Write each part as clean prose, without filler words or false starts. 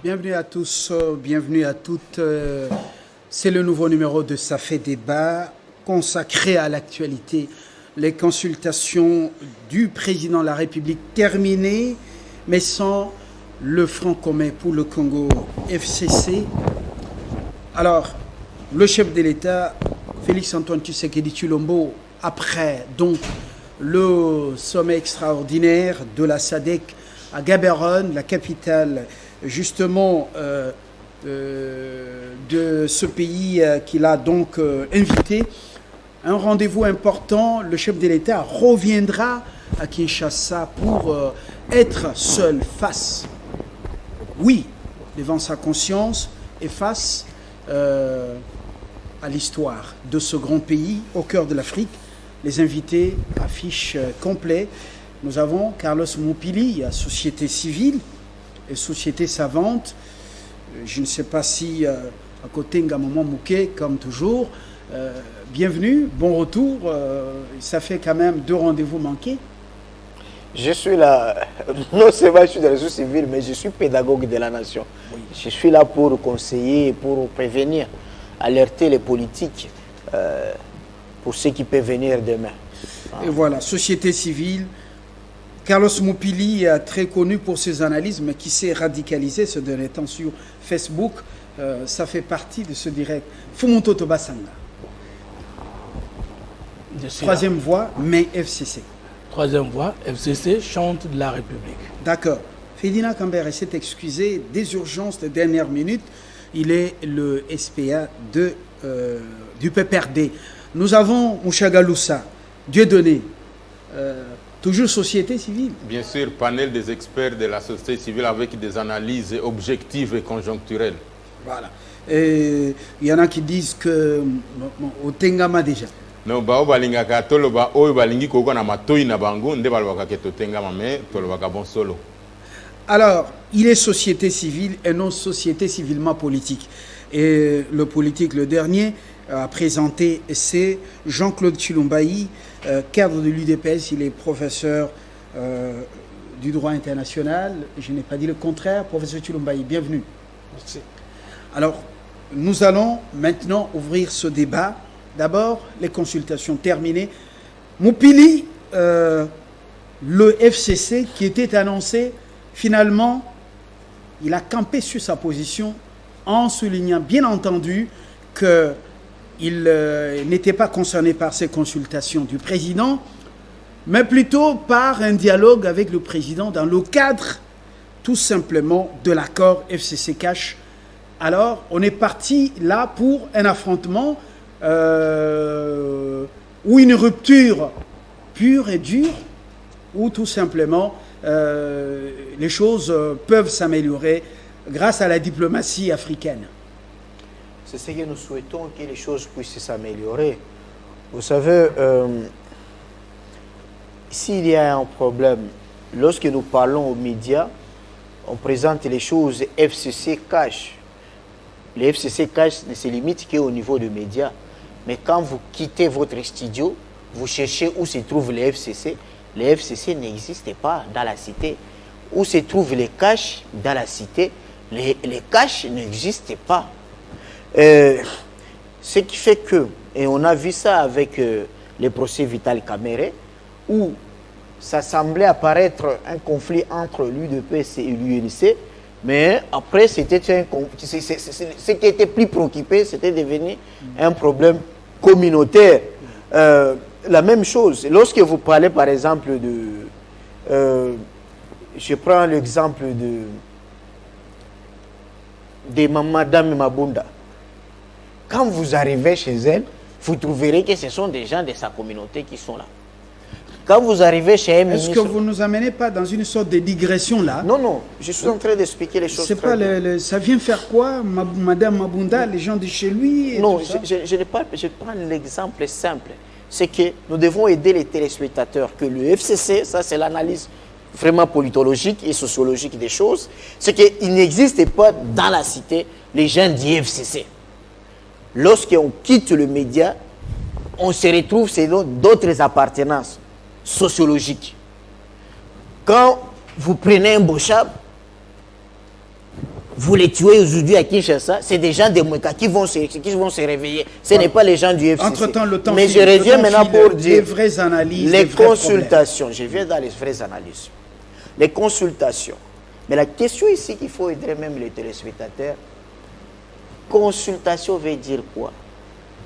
Bienvenue à tous, bienvenue à toutes. C'est le nouveau numéro de Ça fait débat consacré à l'actualité. Les consultations du président de la République terminées, mais sans le Front commun pour le Congo FCC. Alors, le chef de l'État, Félix-Antoine Tshisekedi Tshilombo, après donc le sommet extraordinaire de la SADC à Gaborone, la capitale justement de ce pays qu'il a donc invité. Un rendez-vous important, le chef de l'État reviendra à Kinshasa pour être seul face, oui, devant sa conscience et face à l'histoire de ce grand pays au cœur de l'Afrique. Les invités affichent complet. Nous avons Carlos Moupili, à Société civile et Société savante. Je ne sais pas si à côté Ngamama Mouké, comme toujours. Bienvenue, bon retour. Ça fait quand même 2 rendez-vous manqués. Je suis là, non seulement je suis dans les réseaux civils, mais je suis pédagogue de la nation. Oui. Je suis là pour conseiller, pour prévenir, alerter les politiques pour ce qui peut venir demain. Et voilà, Société civile. Carlos Moupili, très connu pour ses analyses, mais qui s'est radicalisé ce dernier temps sur Facebook. Ça fait partie de ce direct. Fumonto Tobasanga. Troisième voie, mais FCC. Troisième voie, FCC, chante de la République. D'accord. Ferdinand Cambert s'est excusé des urgences de dernière minute. Il est le SPA du PPRD. Nous avons Mouchagaloussa, Dieudonné, toujours société civile. Bien sûr, panel des experts de la société civile avec des analyses objectives et conjoncturelles. Voilà. Et il y en a qui disent que au Tengama déjà. Non, ba balinga ka tolo ba oyo balingi ko na matoi na bango nde balwa ka to Tengama mais tolo ba bon solo. Alors, il est société civile et non société civilement politique. Et le politique, le dernier, a présenté, c'est Jean-Claude Chilombaï, cadre de l'UDPS. Il est professeur du droit international. Je n'ai pas dit le contraire. Professeur Chilombaï, bienvenue. Merci. Alors, nous allons maintenant ouvrir ce débat. D'abord, les consultations terminées. Moupili, le FCC qui était annoncé, finalement, il a campé sur sa position en soulignant, bien entendu, qu'il n'était pas concerné par ces consultations du président, mais plutôt par un dialogue avec le président dans le cadre, tout simplement, de l'accord FCC-CACH. Alors, on est parti là pour un affrontement ou une rupture pure et dure, ou tout simplement les choses peuvent s'améliorer grâce à la diplomatie africaine. C'est ce que nous souhaitons, que les choses puissent s'améliorer. Vous savez, s'il y a un problème, lorsque nous parlons aux médias, on présente les choses FCC cash. Les FCC cash ne se limitent qu'au niveau des médias. Mais quand vous quittez votre studio, vous cherchez où se trouvent les FCC n'existent pas dans la cité. Où se trouvent les caches dans la cité, les caches n'existent pas. Ce qui fait que, et on a vu ça avec les procès Vital Kamerhe, où ça semblait apparaître un conflit entre l'UDPS et l'UNC, mais après, c'était ce qui était plus préoccupé, c'était devenu un problème communautaire. La même chose, lorsque vous parlez par exemple je prends l'exemple de Madame Mabunda. Quand vous arrivez chez elle, vous trouverez que ce sont des gens de sa communauté qui sont là. Quand vous arrivez chez un ministre... Est-ce que vous ne nous amenez pas dans une sorte de digression là? Non, non, je suis en train d'expliquer les choses. C'est pas ça vient faire quoi, Madame Mabunda, les gens de chez lui et non, tout ça? je prends l'exemple simple. C'est que nous devons aider les téléspectateurs que le FCC, ça c'est l'analyse vraiment politologique et sociologique des choses, c'est qu'il n'existe pas dans la cité les gens du FCC. Lorsqu'on quitte le média, on se retrouve selon d'autres appartenances sociologiques. Quand vous prenez un Bochab, vous les tuez aujourd'hui à Kinshasa, c'est des gens des Moueka qui vont se réveiller. Ce n'est pas les gens du FCC. Entre-temps, le temps Mais file, je reviens maintenant pour dire les vraies analyses, les vrais consultations. Je viens dans les vraies analyses. Les consultations. Mais la question ici qu'il faut aider même les téléspectateurs, consultation veut dire quoi?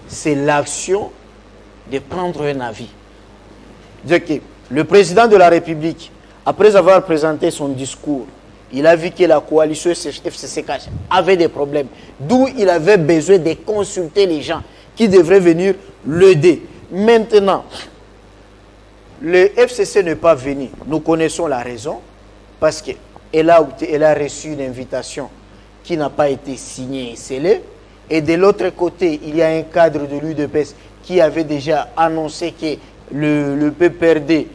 C'est l'action de prendre un avis. Dire que le président de la République, après avoir présenté son discours, il a vu que la coalition FCC-Cash avait des problèmes, d'où il avait besoin de consulter les gens qui devraient venir l'aider. Maintenant, le FCC n'est pas venu. Nous connaissons la raison, parce qu'elle a reçu une invitation qui n'a pas été signée et scellée. Et de l'autre côté, il y a un cadre de l'UDPS qui avait déjà annoncé que le PPRD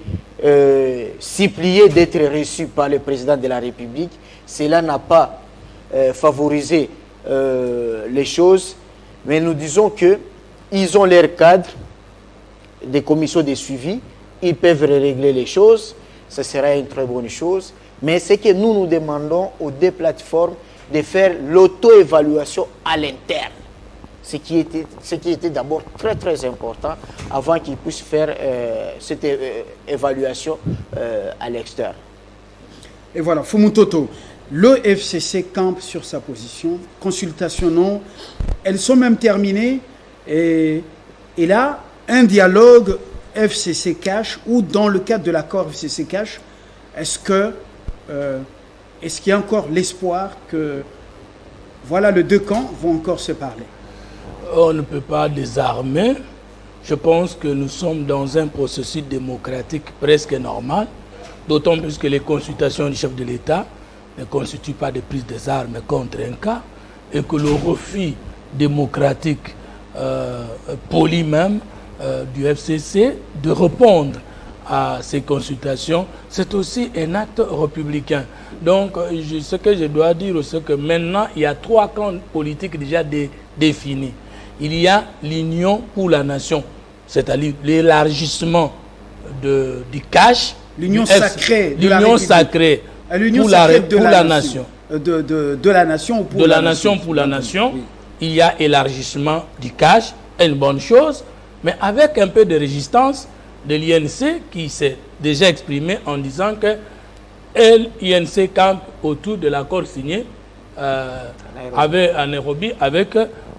s'y pliait d'être reçu par le président de la République. Cela n'a pas favorisé les choses. Mais nous disons qu'ils ont leur cadre des commissions de suivi. Ils peuvent régler les choses. Ce sera une très bonne chose. Mais c'est que nous demandons aux deux plateformes de faire l'auto-évaluation à l'interne. Ce qui était d'abord très très important avant qu'ils puissent faire cette évaluation à l'extérieur. Et voilà, Fumutoto, le FCC campe sur sa position, consultation non, elles sont même terminées et là, un dialogue FCC-Cash ou dans le cadre de l'accord FCC-Cash, est-ce qu'il y a encore l'espoir que voilà, les deux camps vont encore se parler? On ne peut pas désarmer. Je pense que nous sommes dans un processus démocratique presque normal, d'autant plus que les consultations du chef de l'État ne constituent pas de prise des armes contre un cas, et que le refus démocratique, poli même, du FCC de répondre à ces consultations, c'est aussi un acte républicain. Donc, ce que je dois dire, c'est que maintenant, il y a 3 camps politiques déjà définis. Il y a l'union pour la nation, c'est-à-dire l'élargissement du cash, l'union sacrée de la l'union République. sacrée pour la nation. De la nation ou pour de la la nation pour la nation. Oui. Il y a élargissement du cash, une bonne chose, mais avec un peu de résistance de l'INC qui s'est déjà exprimé en disant que l'INC campe autour de l'accord signé à Nairobi avec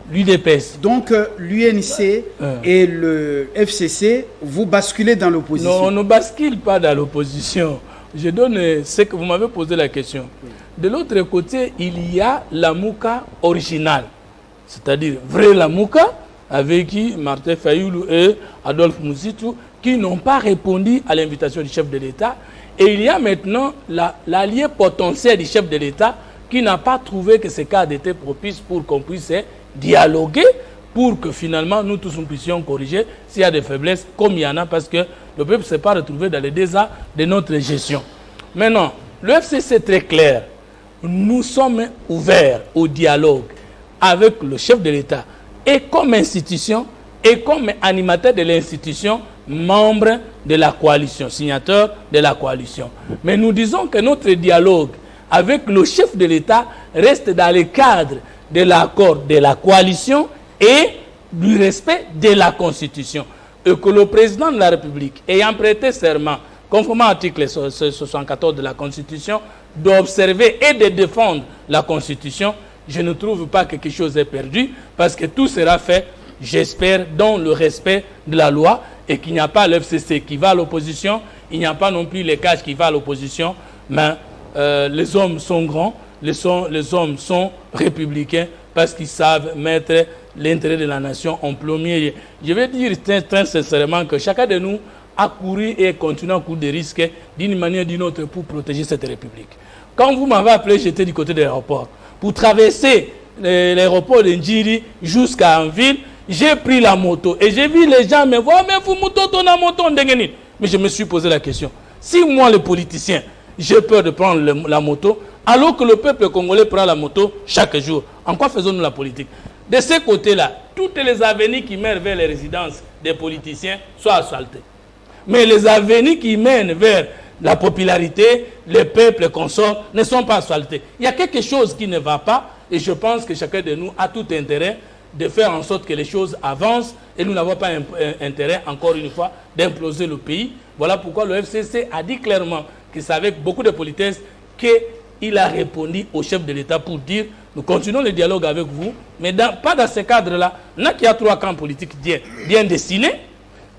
l'UDPS. Donc l'UNC et le FCC, vous basculez dans l'opposition? Non, on ne bascule pas dans l'opposition. Je donne ce que vous m'avez posé la question. Oui. De l'autre côté, il y a la Mouka originale, c'est-à-dire vrai la Mouka, avec qui Martin Fayoulou et Adolphe Mouzitou, qui n'ont pas répondu à l'invitation du chef de l'État. Et il y a maintenant l'allié potentiel du chef de l'État qui n'a pas trouvé que ce cadre était propice pour qu'on puisse dialoguer, pour que finalement nous tous nous puissions corriger s'il y a des faiblesses, comme il y en a, parce que le peuple ne s'est pas retrouvé dans les désastres de notre gestion. Maintenant, le FCC est très clair. Nous sommes ouverts au dialogue avec le chef de l'État et comme institution et comme animateur de l'institution, membre de la coalition, signateur de la coalition. Mais nous disons que notre dialogue avec le chef de l'État reste dans le cadre de l'accord de la coalition et du respect de la Constitution. Et que le président de la République, ayant prêté serment, conformément à l'article 74 de la Constitution, d'observer et de défendre la Constitution, je ne trouve pas que quelque chose est perdu, parce que tout sera fait, j'espère, dans le respect de la loi, et qu'il n'y a pas l'FCC qui va à l'opposition, il n'y a pas non plus les cages qui vont à l'opposition, mais les hommes sont grands, les hommes sont républicains, parce qu'ils savent mettre l'intérêt de la nation en premier. Je vais dire très sincèrement que chacun de nous a couru et continue à courir des risques d'une manière ou d'une autre pour protéger cette République. Quand vous m'avez appelé, j'étais du côté de l'aéroport. Pour traverser l'aéroport de Njiri jusqu'à Anville, j'ai pris la moto et j'ai vu les gens me voir, mais vous moto, ton moto, mais je me suis posé la question. Si moi, le politicien, j'ai peur de prendre la moto, alors que le peuple congolais prend la moto chaque jour, en quoi faisons-nous la politique? De ce côté-là, toutes les avenues qui mènent vers les résidences des politiciens soient asphaltées. Mais les avenues qui mènent vers la popularité, le peuple consort ne sont pas assaultés. Il y a quelque chose qui ne va pas et je pense que chacun de nous a tout intérêt de faire en sorte que les choses avancent et nous n'avons pas intérêt, encore une fois, d'imploser le pays. Voilà pourquoi le FCC a dit clairement que c'est avec beaucoup de politesse qu'il a répondu au chef de l'État pour dire nous continuons le dialogue avec vous, mais pas dans ce cadre-là. Il y a 3 camps politiques bien dessinés.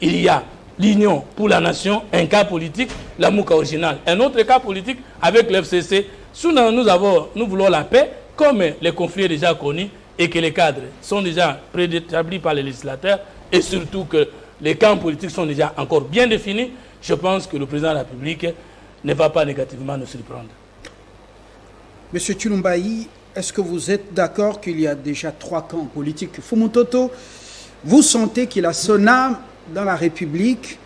Il y a l'Union pour la Nation, un cas politique, la Mouka originale. Un autre cas politique avec le FCC. Nous voulons la paix, comme les conflits sont déjà connus et que les cadres sont déjà préétablis par les législateurs et surtout que les camps politiques sont déjà encore bien définis, je pense que le président de la République ne va pas négativement nous surprendre. Monsieur Chilumbayi, est-ce que vous êtes d'accord qu'il y a déjà 3 camps politiques? Fumutoto, vous sentez qu'il a son âme dans la République,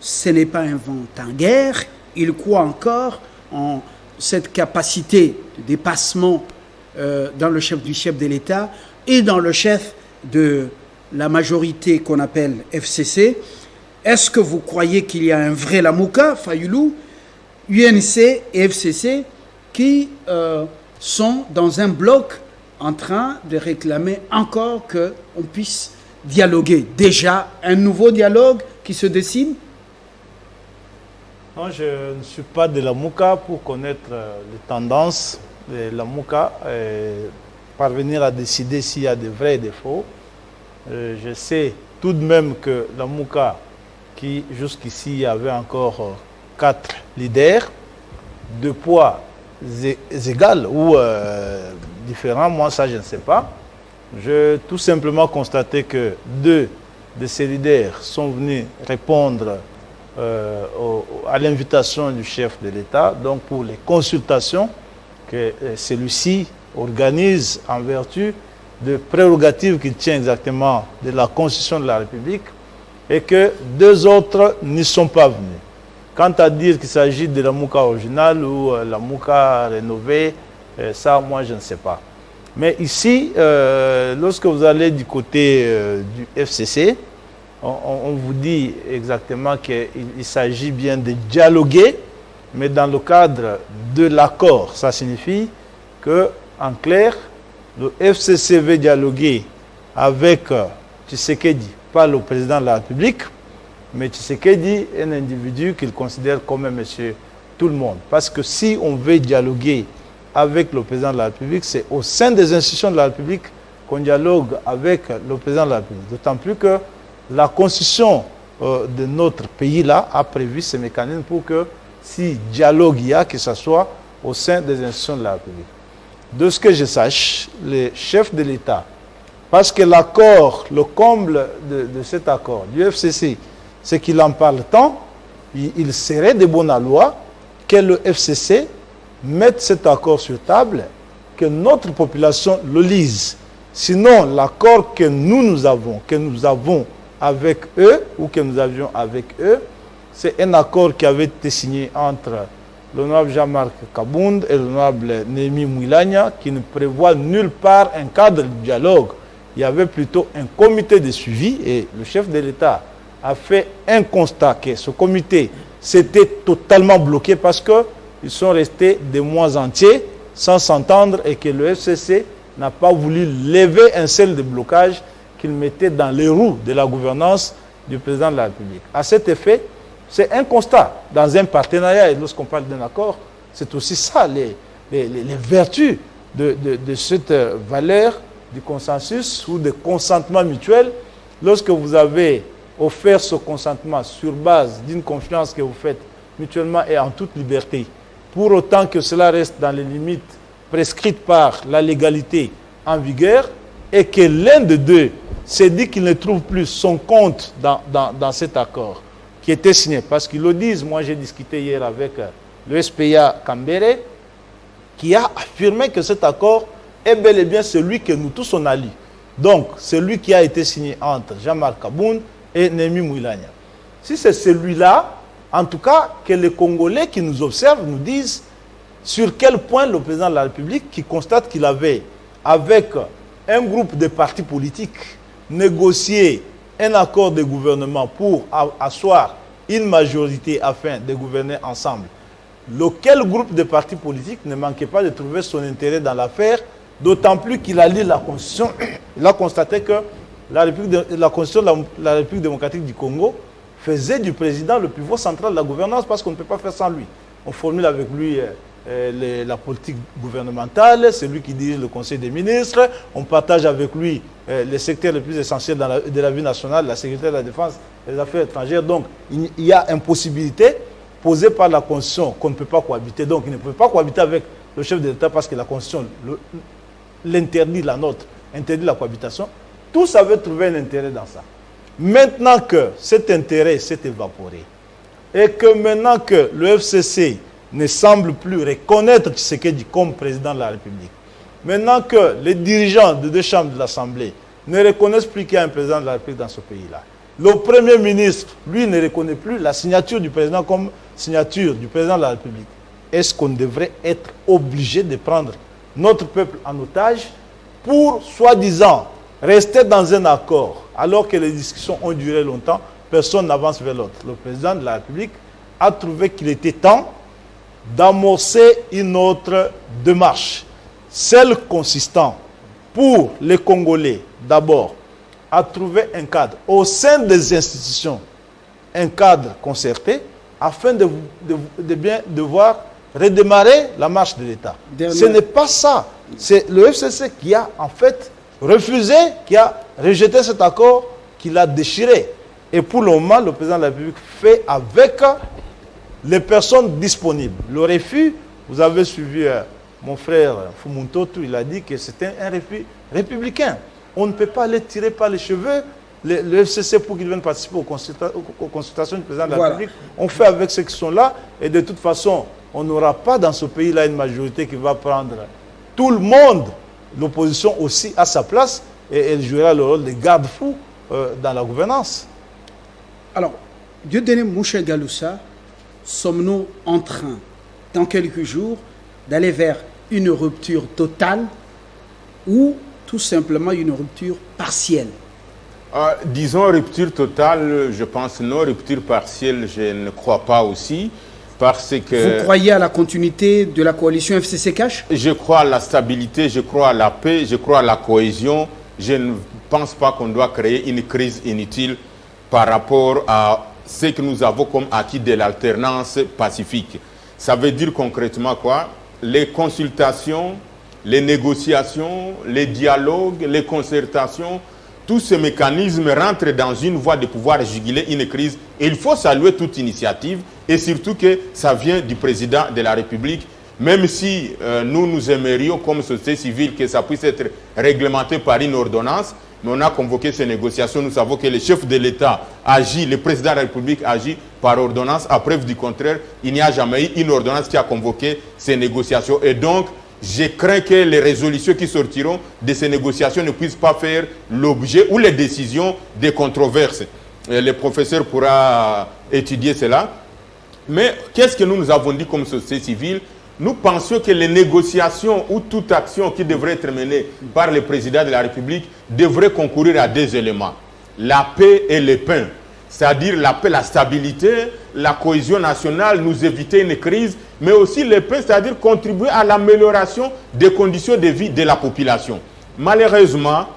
ce n'est pas un vent en guerre, il croit encore en cette capacité de dépassement dans le chef de l'État et dans le chef de la majorité qu'on appelle FCC. Est-ce que vous croyez qu'il y a un vrai Lamouka, Fayoulou, UNC et FCC qui sont dans un bloc en train de réclamer encore qu'on puisse dialoguer? Déjà, un nouveau dialogue qui se dessine? Non, je ne suis pas de Lamouka pour connaître les tendances de Lamouka et parvenir à décider s'il y a des vrais et des faux. Je sais tout de même que Lamouka, qui jusqu'ici avait encore 4 leaders, de poids égal ou différents, moi ça je ne sais pas. Je tout simplement constaté que 2 de ces leaders sont venus répondre à l'invitation du chef de l'État, donc pour les consultations que celui-ci organise en vertu de prérogatives qu'il tient exactement de la Constitution de la République et que 2 autres n'y sont pas venus. Quant à dire qu'il s'agit de la Mouka originale ou la Mouka rénovée, ça moi je ne sais pas. Mais ici, lorsque vous allez du côté du FCC, on vous dit exactement qu'il s'agit bien de dialoguer, mais dans le cadre de l'accord. Ça signifie que, en clair, le FCC veut dialoguer avec Tshisekedi, pas le président de la République, mais Tshisekedi est un individu qu'il considère comme un monsieur tout le monde. Parce que si on veut dialoguer avec le président de la République, c'est au sein des institutions de la République qu'on dialogue avec le président de la République. D'autant plus que la constitution de notre pays-là a prévu ces mécanismes pour que si dialogue il y a, que ce soit au sein des institutions de la République. De ce que je sache, les chefs de l'État, parce que l'accord, le comble de cet accord du FCC, c'est qu'il en parle tant, il serait de bonne loi que le FCC mette cet accord sur table, que notre population le lise. Sinon, l'accord que nous avons avec eux, ou que nous avions avec eux, c'est un accord qui avait été signé entre l'honorable Jean-Marc Kabound et l'honorable Némi Mouilagna, qui ne prévoit nulle part un cadre de dialogue. Il y avait plutôt un comité de suivi et le chef de l'État a fait un constat que ce comité s'était totalement bloqué parce qu'ils sont restés des mois entiers sans s'entendre et que le FCC n'a pas voulu lever un seul déblocage qu'il mettait dans les roues de la gouvernance du président de la République. À cet effet, c'est un constat dans un partenariat, et lorsqu'on parle d'un accord, c'est aussi ça, les vertus de cette valeur du consensus ou de consentement mutuel. Lorsque vous avez offert ce consentement sur base d'une confiance que vous faites mutuellement et en toute liberté, pour autant que cela reste dans les limites prescrites par la légalité en vigueur, et que l'un des 2 s'est dit qu'il ne trouve plus son compte dans cet accord qui était signé. Parce qu'ils le disent, moi j'ai discuté hier avec le SPA Kambere, qui a affirmé que cet accord est bel et bien celui que nous tous on a lu. Donc, celui qui a été signé entre Jean-Marc Kabound et Némi Mouilagna. Si c'est celui-là, en tout cas, que les Congolais qui nous observent nous disent sur quel point le président de la République, qui constate qu'il avait, avec un groupe de partis politiques, négocié un accord de gouvernement pour asseoir une majorité afin de gouverner ensemble lequel groupe de partis politiques ne manquait pas de trouver son intérêt dans l'affaire, d'autant plus qu'il a lu la Constitution. Il a constaté que la Constitution de la République démocratique du Congo faisait du président le pivot central de la gouvernance parce qu'on ne peut pas faire sans lui. On formule avec lui la politique gouvernementale, c'est lui qui dirige le Conseil des ministres, on partage avec lui les secteurs les plus essentiels de la vie nationale, la sécurité, la défense, les affaires étrangères. Donc il y a impossibilité posée par la Constitution qu'on ne peut pas cohabiter. Donc il ne peut pas cohabiter avec le chef de l'État parce que la Constitution l'interdit, la nôtre, interdit la cohabitation. Tous avaient trouvé un intérêt dans ça. Maintenant que cet intérêt s'est évaporé et que maintenant que le FCC ne semble plus reconnaître Tshisekedi comme président de la République, maintenant que les dirigeants des deux chambres de l'Assemblée ne reconnaissent plus qu'il y a un président de la République dans ce pays-là, le Premier ministre, lui, ne reconnaît plus la signature du président comme signature du président de la République, est-ce qu'on devrait être obligé de prendre notre peuple en otage pour, soi-disant, rester dans un accord, alors que les discussions ont duré longtemps, personne n'avance vers l'autre. Le président de la République a trouvé qu'il était temps d'amorcer une autre démarche, celle consistant pour les Congolais, d'abord, à trouver un cadre au sein des institutions, un cadre concerté, afin de bien devoir redémarrer la marche de l'État. Ce n'est pas ça. C'est le FCC qui a en fait refusé, qui a rejeté cet accord, qui l'a déchiré. Et pour le moment, le président de la République fait avec les personnes disponibles. Le refus, vous avez suivi mon frère Fumuntotu, il a dit que c'était un refus républicain. On ne peut pas les tirer par les cheveux, le FCC, pour qu'ils viennent participer aux consultations du président de la République. On fait avec ceux qui sont là, et de toute façon, on n'aura pas dans ce pays-là une majorité qui va prendre tout le monde. L'opposition aussi a sa place et elle jouera le rôle de garde-fou dans la gouvernance. Alors, Dieudonné Mouché Galoussa, sommes-nous en train, dans quelques jours, d'aller vers une rupture totale ou tout simplement une rupture partielle? Disons rupture totale, je pense non. Rupture partielle, je ne crois pas aussi. Parce que vous croyez à la continuité de la coalition FCC Cash? Je crois à la stabilité, je crois à la paix, je crois à la cohésion. Je ne pense pas qu'on doit créer une crise inutile par rapport à ce que nous avons comme acquis de l'alternance pacifique. Ça veut dire concrètement quoi? Les consultations, les négociations, les dialogues, les concertations, tous ces mécanismes rentrent dans une voie de pouvoir juguler une crise. Et il faut saluer toute initiative et surtout que ça vient du président de la République. Même si nous aimerions comme société civile que ça puisse être réglementé par une ordonnance, mais on a convoqué ces négociations. Nous savons que le chef de l'État agit, le président de la République agit par ordonnance. À preuve du contraire, il n'y a jamais eu une ordonnance qui a convoqué ces négociations. Et donc, je crains que les résolutions qui sortiront de ces négociations ne puissent pas faire l'objet ou les décisions des controverses. Le professeur pourra étudier cela. Mais qu'est-ce que nous avons dit comme société civile? Nous pensions que les négociations ou toute action qui devrait être menée par le président de la République devrait concourir à deux éléments. La paix et le pain. C'est-à-dire la paix, la stabilité, la cohésion nationale, nous éviter une crise, mais aussi le pain, c'est-à-dire contribuer à l'amélioration des conditions de vie de la population. Malheureusement,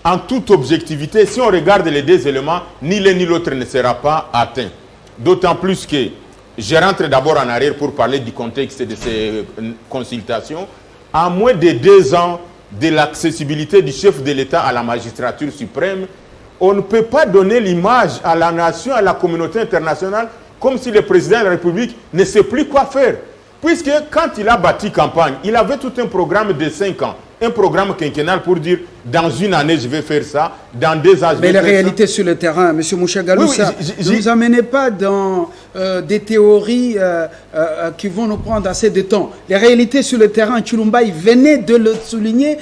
en toute objectivité, si on regarde les deux éléments, ni l'un ni l'autre ne sera pas atteint. D'autant plus que je rentre d'abord en arrière pour parler du contexte de ces consultations. À moins de 2 ans de l'accessibilité du chef de l'État à la magistrature suprême, on ne peut pas donner l'image à la nation, à la communauté internationale, comme si le président de la République ne sait plus quoi faire. Puisque quand il a bâti campagne, il avait tout un programme de 5 ans, un programme quinquennal pour dire dans une année je vais faire ça, dans 2 ans je vais faire ça. Mais la réalité sur le terrain, M. Mouché Galoussa, ne vous amenez pas dans des théories qui vont nous prendre assez de temps. Les réalités sur le terrain, Chilumbaï venait de le souligner.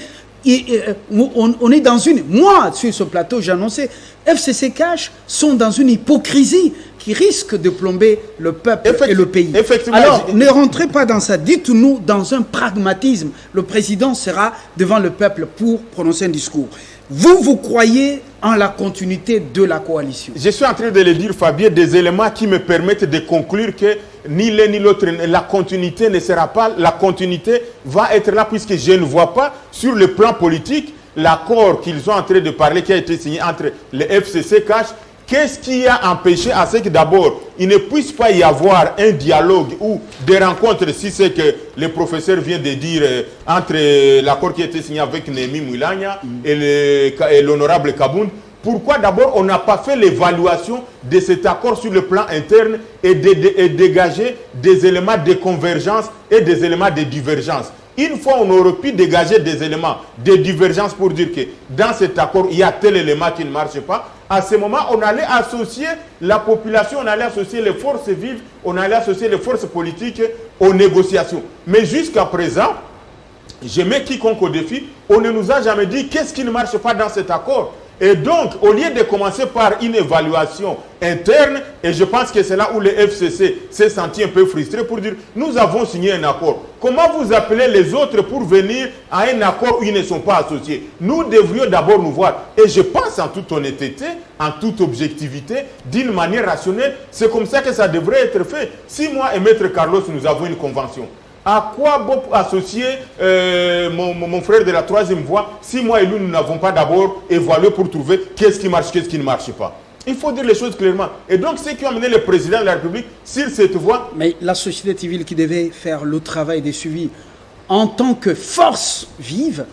On est dans une... Moi, sur ce plateau, j'ai annoncé, FCC Cash sont dans une hypocrisie qui risque de plomber le peuple et le pays. Alors, ne rentrez pas dans ça. Dites-nous dans un pragmatisme. Le président sera devant le peuple pour prononcer un discours. vous croyez en la continuité de la coalition? Je suis en train de le dire, Fabien, des éléments qui me permettent de conclure que ni l'un ni l'autre, la continuité ne sera pas, la continuité va être là puisque je ne vois pas sur le plan politique l'accord qu'ils sont en train de parler qui a été signé entre le FCC Cash. Qu'est-ce qui a empêché à ce que d'abord, il ne puisse pas y avoir un dialogue ou des rencontres, si c'est que le professeur vient de dire, entre l'accord qui a été signé avec Némi Moulania et l'honorable Kabound? Pourquoi d'abord on n'a pas fait l'évaluation de cet accord sur le plan interne et dégager des éléments de convergence et des éléments de divergence? Une fois, on aurait pu dégager des éléments de divergence pour dire que dans cet accord, il y a tel élément qui ne marche pas. À ce moment, on allait associer la population, on allait associer les forces vives, on allait associer les forces politiques aux négociations. Mais jusqu'à présent, je mets quiconque au défi, on ne nous a jamais dit qu'est-ce qui ne marche pas dans cet accord. Et donc, au lieu de commencer par une évaluation interne, et je pense que c'est là où le FCC s'est senti un peu frustré pour dire, nous avons signé un accord. Comment vous appelez les autres pour venir à un accord où ils ne sont pas associés? Nous devrions d'abord nous voir. Et je pense en toute honnêteté, en toute objectivité, d'une manière rationnelle, c'est comme ça que ça devrait être fait. Si moi et Maître Carlos, nous avons une convention, à quoi bon associer mon frère de la troisième voie si moi et lui, nous n'avons pas d'abord évalué pour trouver qu'est-ce qui marche, qu'est-ce qui ne marche pas? Il faut dire les choses clairement. Et donc, ce qui a amené le président de la République sur cette voie... Mais la société civile qui devait faire le travail des suivis en tant que force vive,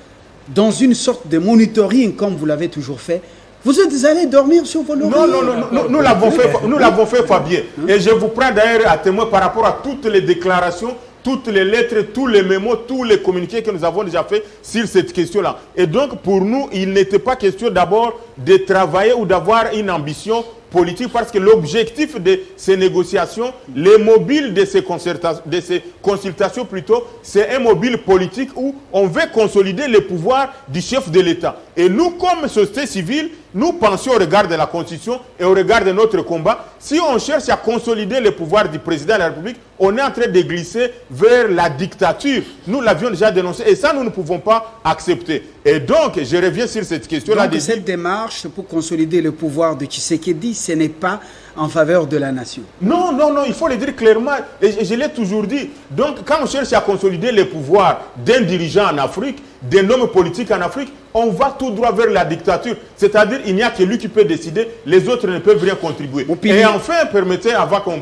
dans une sorte de monitoring, comme vous l'avez toujours fait, vous êtes allé dormir sur vos lauriers? Non, nous l'avons fait, Fabien. Et je vous prends d'ailleurs à témoin par rapport à toutes les déclarations, toutes les lettres, tous les mémos, tous les communiqués que nous avons déjà fait sur cette question-là. Et donc, pour nous, il n'était pas question d'abord de travailler ou d'avoir une ambition politique, parce que l'objectif de ces négociations, les mobiles de ces consultations plutôt, c'est un mobile politique où on veut consolider les pouvoirs du chef de l'État. Et nous, comme société civile, nous pensions au regard de la Constitution et au regard de notre combat, si on cherche à consolider les pouvoirs du président de la République, on est en train de glisser vers la dictature. Nous l'avions déjà dénoncé et ça, nous ne pouvons pas accepter. Et donc, je reviens sur cette question-là. Donc, cette démarche pour consolider le pouvoir de Tshisekedi, ce n'est pas en faveur de la nation. Non, il faut le dire clairement. Et je l'ai toujours dit. Donc, quand on cherche à consolider les pouvoirs d'un dirigeant en Afrique, d'un homme politique en Afrique, on va tout droit vers la dictature. C'est-à-dire, il n'y a que lui qui peut décider, les autres ne peuvent rien contribuer. Et enfin, permettez, avant qu'on...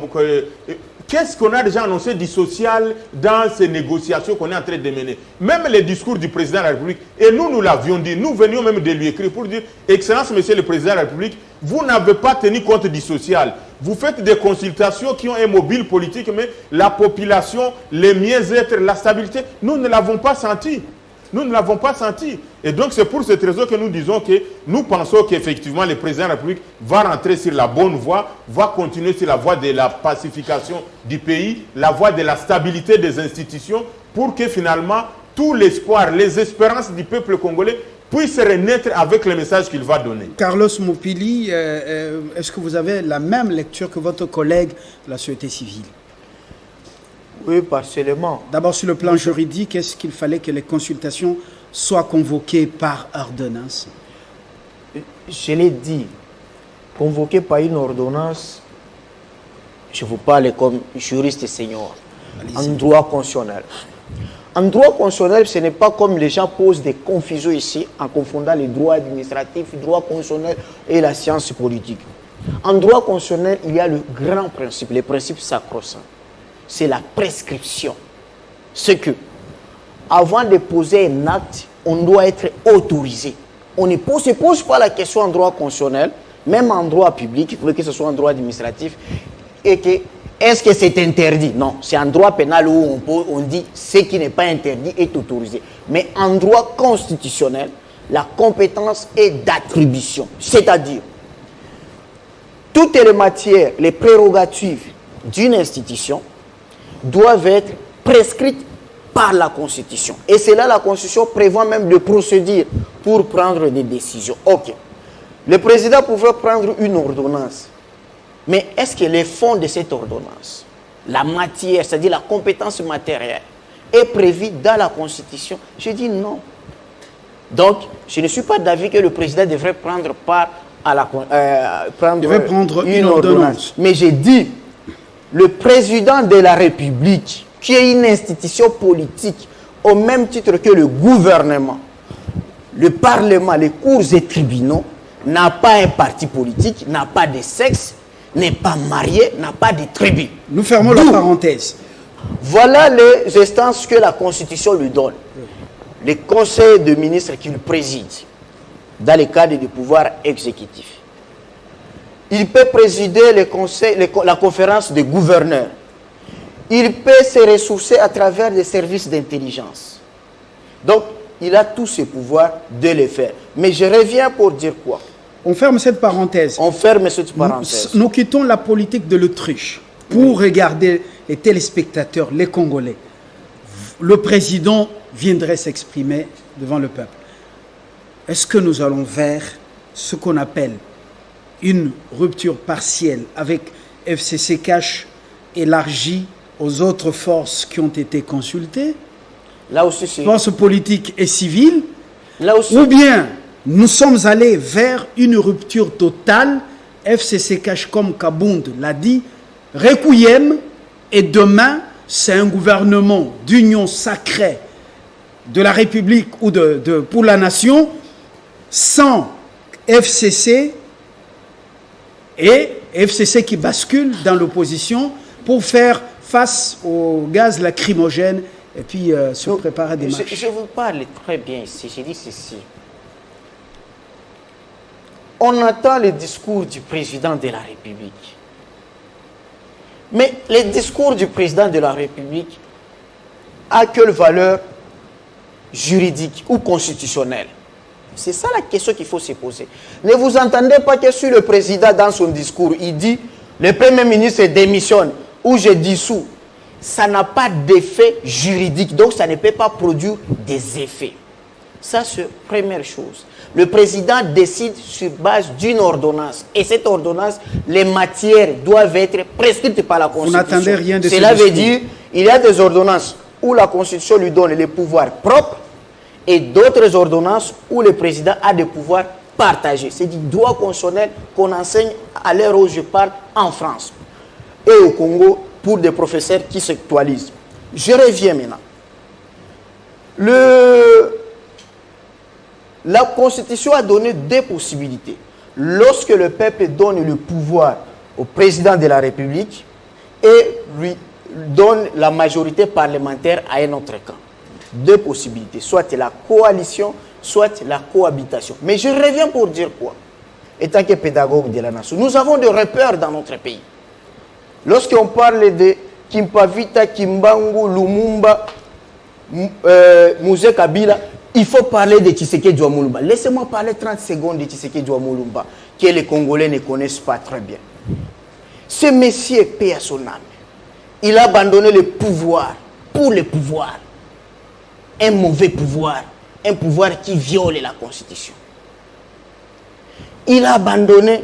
Qu'est-ce qu'on a déjà annoncé du social dans ces négociations qu'on est en train de mener? Même les discours du président de la République, et nous l'avions dit, nous venions même de lui écrire pour dire, Excellence, Monsieur le Président de la République, vous n'avez pas tenu compte du social. Vous faites des consultations qui ont un mobile politique, mais la population, les mieux-être, la stabilité, nous ne l'avons pas senti. Nous ne l'avons pas senti. Et donc, c'est pour cette raison que nous disons que nous pensons qu'effectivement, le président de la République va rentrer sur la bonne voie, va continuer sur la voie de la pacification du pays, la voie de la stabilité des institutions, pour que finalement, tout l'espoir, les espérances du peuple congolais puissent renaître avec le message qu'il va donner. Carlos Mopili, est-ce que vous avez la même lecture que votre collègue de la société civile? Oui, partiellement. D'abord, sur le plan juridique, est-ce qu'il fallait que les consultations soient convoquées par ordonnance? Je l'ai dit, convoquées par une ordonnance, je vous parle comme juriste senior, en droit constitutionnel. En droit constitutionnel, ce n'est pas comme les gens posent des confusions ici en confondant les droits administratifs, le droit constitutionnel et la science politique. En droit constitutionnel, il y a le grand principe, le principe sacro-saint. C'est la prescription. C'est que, avant de poser un acte, on doit être autorisé. On ne se pose pas la question en droit constitutionnel, même en droit public, que ce soit en droit administratif, et que est-ce que c'est interdit? Non, c'est en droit pénal où on dit ce qui n'est pas interdit est autorisé. Mais en droit constitutionnel, la compétence est d'attribution. C'est-à-dire, toutes les matières, les prérogatives d'une institution doivent être prescrites par la Constitution. Et c'est là la Constitution prévoit même de procédures pour prendre des décisions. Ok. Le président pouvait prendre une ordonnance. Mais est-ce que les fonds de cette ordonnance, la matière, c'est-à-dire la compétence matérielle, est prévue dans la Constitution? Je dis non. Donc, je ne suis pas d'avis que le président devrait prendre part à la prendre une ordonnance. Mais j'ai dit, le président de la République, qui est une institution politique, au même titre que le gouvernement, le Parlement, les cours et tribunaux, n'a pas un parti politique, n'a pas de sexe, n'est pas marié, n'a pas de tribu. Nous fermons la parenthèse. Voilà les instances que la Constitution lui donne. Les conseils de ministres qu'il préside dans le cadre du pouvoir exécutif. Il peut présider la conférence des gouverneurs. Il peut se ressourcer à travers des services d'intelligence. Donc, il a tous ses pouvoirs de le faire. Mais je reviens pour dire quoi? On ferme cette parenthèse. On ferme cette parenthèse. Nous quittons la politique de l'autruche pour regarder les téléspectateurs, les Congolais. Le président viendrait s'exprimer devant le peuple. Est-ce que nous allons vers ce qu'on appelle une rupture partielle avec FCC Cash élargie aux autres forces qui ont été consultées? Là aussi, c'est... Forces politiques et civiles. Là aussi... Ou bien nous sommes allés vers une rupture totale. FCC Cash, comme Kabound l'a dit, requiem, et demain, c'est un gouvernement d'union sacrée de la République ou pour la nation, sans FCC et FCC qui bascule dans l'opposition pour faire face au gaz lacrymogène et puis se préparer à des marches. Je vous parle très bien ici, je dis ceci. On entend le discours du président de la République. Mais le discours du président de la République a quelle valeur juridique ou constitutionnelle? C'est ça la question qu'il faut se poser. Ne vous entendez pas que sur le président, dans son discours, il dit le Premier ministre démissionne ou je dissous. Ça n'a pas d'effet juridique, donc ça ne peut pas produire des effets. Ça, c'est la première chose. Le président décide sur base d'une ordonnance. Et cette ordonnance, les matières doivent être prescrites par la Constitution. Vous n'attendez rien de Cela veut dire qu'il y a des ordonnances où la Constitution lui donne les pouvoirs propres et d'autres ordonnances où le président a des pouvoirs partagés. C'est du droit constitutionnel qu'on enseigne à l'heure où je parle en France et au Congo pour des professeurs qui s'actualisent. Je reviens maintenant. La Constitution a donné deux possibilités. Lorsque le peuple donne le pouvoir au président de la République et lui donne la majorité parlementaire à un autre camp. Deux possibilités, soit la coalition, soit la cohabitation. Mais je reviens pour dire quoi? Étant que pédagogue de la nation, nous avons des repères dans notre pays. Lorsqu'on parle de Kimpavita, Kimbangu, Lumumba, Mouzé Kabila, il faut parler de Tshisekedi Mulumba. Laissez-moi parler 30 secondes de Tshisekedi Mulumba, que les Congolais ne connaissent pas très bien. Ce monsieur paie à son âme. Il a abandonné le pouvoir pour le pouvoir. Un mauvais pouvoir. Un pouvoir qui viole la Constitution. Il a abandonné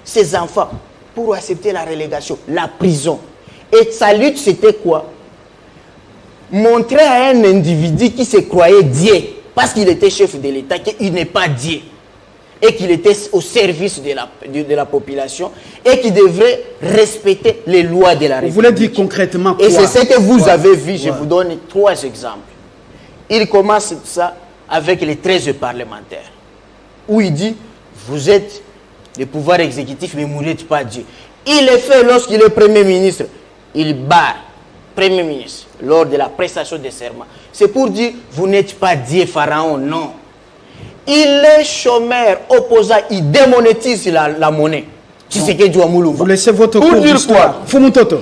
ses enfants pour accepter la relégation, la prison. Et sa lutte, c'était quoi? Montrer à un individu qui se croyait Dieu, parce qu'il était chef de l'État, qu'il n'est pas Dieu, et qu'il était au service de la population, et qu'il devrait respecter les lois de la République. Vous voulez dire concrètement quoi? Et c'est ce que vous avez vu, je vous donne 3 exemples. Il commence ça avec les 13 parlementaires, où il dit, vous êtes le pouvoir exécutif, mais vous n'êtes pas Dieu. Il le fait lorsqu'il est Premier ministre, il barre Premier ministre lors de la prestation de serment. C'est pour dire, vous n'êtes pas Dieu Pharaon, non. Il est chômeur, opposant, il démonétise la monnaie. Tshisekedi Mulumba. Vous laissez votre pour cours dire d'histoire. Fumutoto.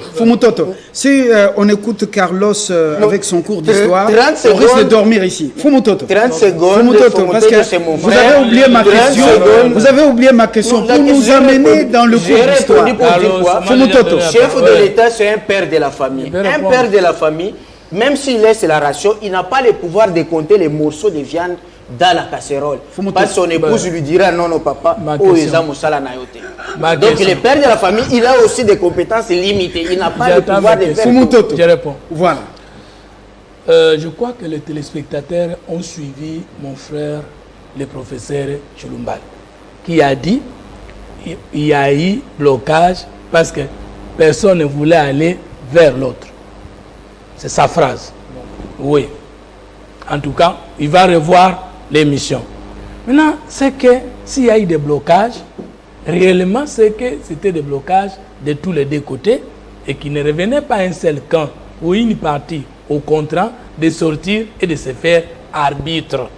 Si on écoute Carlos avec son cours d'histoire, on risque de dormir ici. Fumutoto. 30 secondes. Fumutoto, parce que vous avez oublié ma question. Vous avez oublié ma question pour nous amener dans le cours d'histoire. Fumutoto. Chef de l'État, c'est un père de la famille. Un père de la famille, même s'il laisse la ration, il n'a pas le pouvoir de compter les morceaux de viande dans la casserole. Parce que son épouse lui dira non, non, papa, oh, ils ont Moussala Nayote. Donc, le père de la famille, il a aussi des compétences limitées. Il n'a pas le pouvoir de faire. Fumutoto. Je réponds. Voilà. Je crois que les téléspectateurs ont suivi mon frère, le professeur Chulumbal, qui a dit qu'il y a eu blocage parce que personne ne voulait aller vers l'autre. C'est sa phrase. Oui. En tout cas, il va revoir l'émission. Maintenant, c'est que s'il y a eu des blocages, réellement, c'est que c'était des blocages de tous les deux côtés et qui ne revenaient pas à un seul camp ou une partie au contrat de sortir et de se faire arbitre.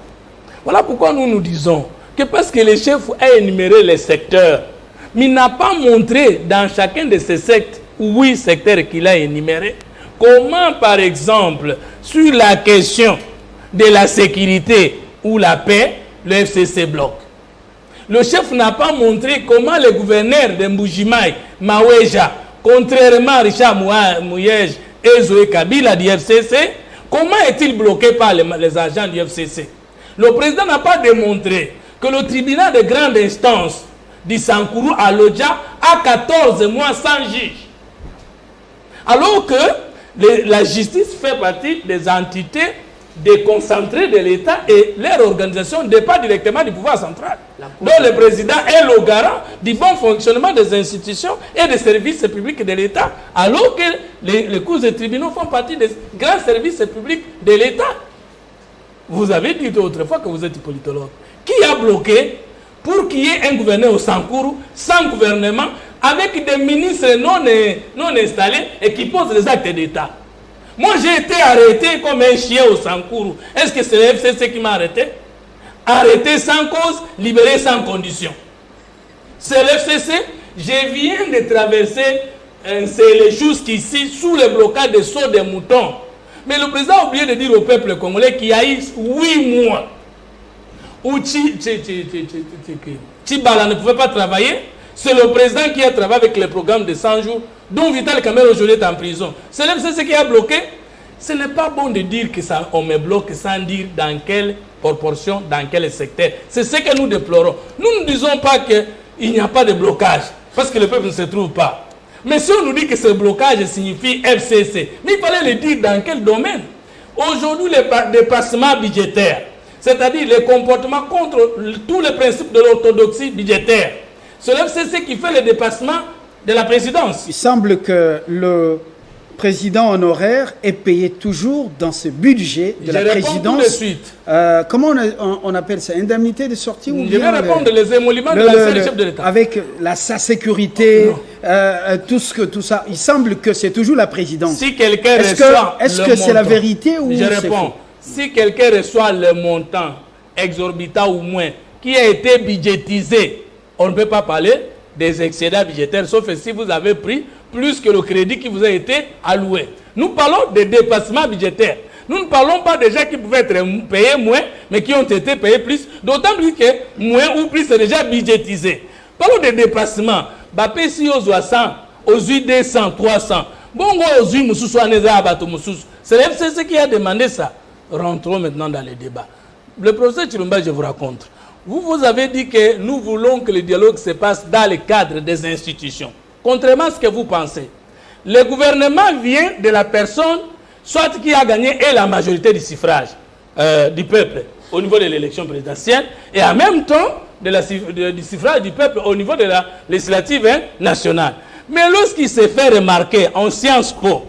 Voilà pourquoi nous disons que parce que le chef a énuméré les secteurs, mais il n'a pas montré dans chacun de ces secteurs, 8 secteurs qu'il a énumérés, comment par exemple, sur la question de la sécurité ou la paix, le FCC bloque. Le chef n'a pas montré comment le gouverneur de Mbujimaï, Maweja, contrairement à Richard Mouyej et Zoé Kabila du FCC, comment est-il bloqué par les agents du FCC? Le président n'a pas démontré que le tribunal de grande instance du Sankourou à Lodja a 14 mois sans juge. Alors que la justice fait partie des entités déconcentrées de l'État et leur organisation ne dépend directement du pouvoir central. Donc le président est le garant du bon fonctionnement des institutions et des services publics de l'État, alors que les cours et tribunaux font partie des grands services publics de l'État. Vous avez dit autrefois que vous êtes politologue. Qui a bloqué pour qu'il y ait un gouverneur au Sankourou, sans gouvernement, avec des ministres non installés et qui posent des actes d'État? Moi, j'ai été arrêté comme un chien au Sankourou. Est-ce que c'est le FCC qui m'a arrêté? Arrêté sans cause, libéré sans condition. C'est le FCC. Je viens de traverser les choses qu'ici, sous le blocage des sauts des moutons. Mais le président a oublié de dire au peuple congolais qu'il y a eu 8 mois où Tchibala ne pouvait pas travailler. C'est le président qui a travaillé avec le programme de 100 jours, dont Vital Kamerhe aujourd'hui est en prison. C'est le FCC qui a bloqué. Ce n'est pas bon de dire que ça, on me bloque sans dire dans quelle proportion, dans quel secteur. C'est ce que nous déplorons. Nous ne disons pas qu'il n'y a pas de blocage, parce que le peuple ne se trouve pas. Mais si on nous dit que ce blocage signifie FCC, mais il fallait le dire dans quel domaine? Aujourd'hui, les dépassements budgétaires, c'est-à-dire les comportements contre tous les principes de l'orthodoxie budgétaire, c'est le FCC qui fait le dépassement de la présidence. Il semble que le président honoraire est payé toujours dans ce budget de la présidence. Tout de suite. Comment on appelle ça? Indemnité de sortie ou Je vais répondre les émoluments de l'ancien chef de l'État. Avec sa sécurité, tout ça. Il semble que c'est toujours la présidence. Si quelqu'un reçoit est-ce que c'est la vérité ou je réponds. Si quelqu'un reçoit le montant exorbitant ou moins qui a été budgétisé, on ne peut pas parler des excédents budgétaires, sauf si vous avez pris plus que le crédit qui vous a été alloué. Nous parlons des dépassements budgétaires. Nous ne parlons pas des gens qui pouvaient être payés moins, mais qui ont été payés plus, d'autant plus que moins ou plus c'est déjà budgétisé. Parlons des dépassements. Bapé si aux 100, aux 200, 300. Bon, aux 8, c'est le FCC qui a demandé ça. Rentrons maintenant dans les débats. Le professeur Chilumba, je vous raconte. Vous avez dit que nous voulons que le dialogue se passe dans le cadre des institutions. Contrairement à ce que vous pensez. Le gouvernement vient de la personne, soit qui a gagné et la majorité du suffrage du peuple au niveau de l'élection présidentielle, et en même temps du suffrage du peuple au niveau de la législative nationale. Mais lorsqu'il s'est fait remarquer en Sciences Po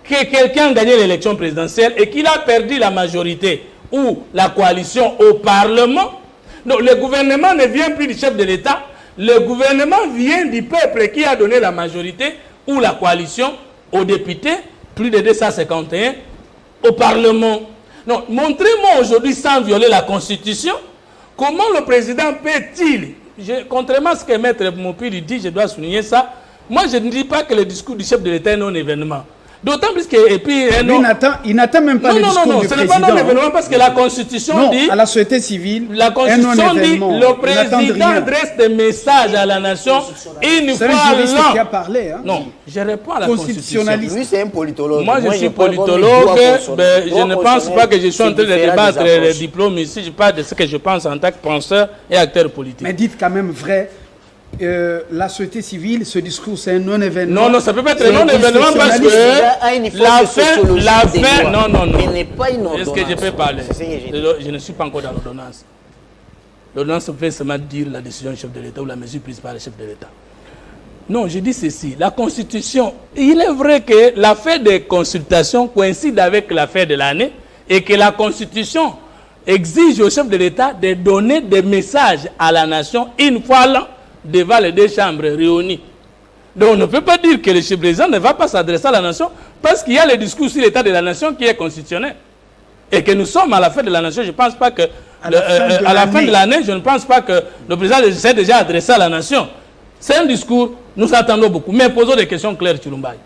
que quelqu'un a gagné l'élection présidentielle et qu'il a perdu la majorité ou la coalition au Parlement, donc le gouvernement ne vient plus du chef de l'État, le gouvernement vient du peuple qui a donné la majorité ou la coalition aux députés, plus de 251, au Parlement. Donc, montrez-moi aujourd'hui, sans violer la Constitution, comment le président peut-il, contrairement à ce que Maître Moupiri dit, je dois souligner ça, moi je ne dis pas que le discours du chef de l'État est non-événement. D'autant plus que, et puis, il n'attend même pas le discours du président. Non, ce n'est pas non-événement parce que la Constitution dit... à la société civile, la Constitution dit le président adresse des messages à la nation une fois l'an. Qui a parlé, hein? Non, je réponds à la Constitution. Lui, c'est un politologue. Moi, je suis politologue. Je ne pense pas que je suis en train de débattre les diplômes ici. Je parle de ce que je pense en tant que penseur et acteur politique. Mais dites quand même vrai. la société civile, ce discours, c'est un non-événement. Non, ça peut pas être un non-événement parce que l'affaire, non. n'est pas une ordonnance. Est-ce que je peux parler? C'est ce que j'ai dit. Je ne suis pas encore dans l'ordonnance. L'ordonnance fait seulement dire la décision du chef de l'État ou la mesure prise par le chef de l'État. Non, je dis ceci. La Constitution, il est vrai que l'affaire des consultations coïncide avec l'affaire de l'année et que la Constitution exige au chef de l'État de donner des messages à la nation une fois l'an devant les deux chambres réunies. Donc on ne peut pas dire que le chef président ne va pas s'adresser à la nation parce qu'il y a le discours sur l'état de la nation qui est constitutionnel. Et que nous sommes à la fin de la nation. Je ne pense pas que à la fin de l'année, je ne pense pas que le président s'est déjà adressé à la nation. C'est un discours, nous attendons beaucoup. Mais posons des questions claires, Chilumbaï.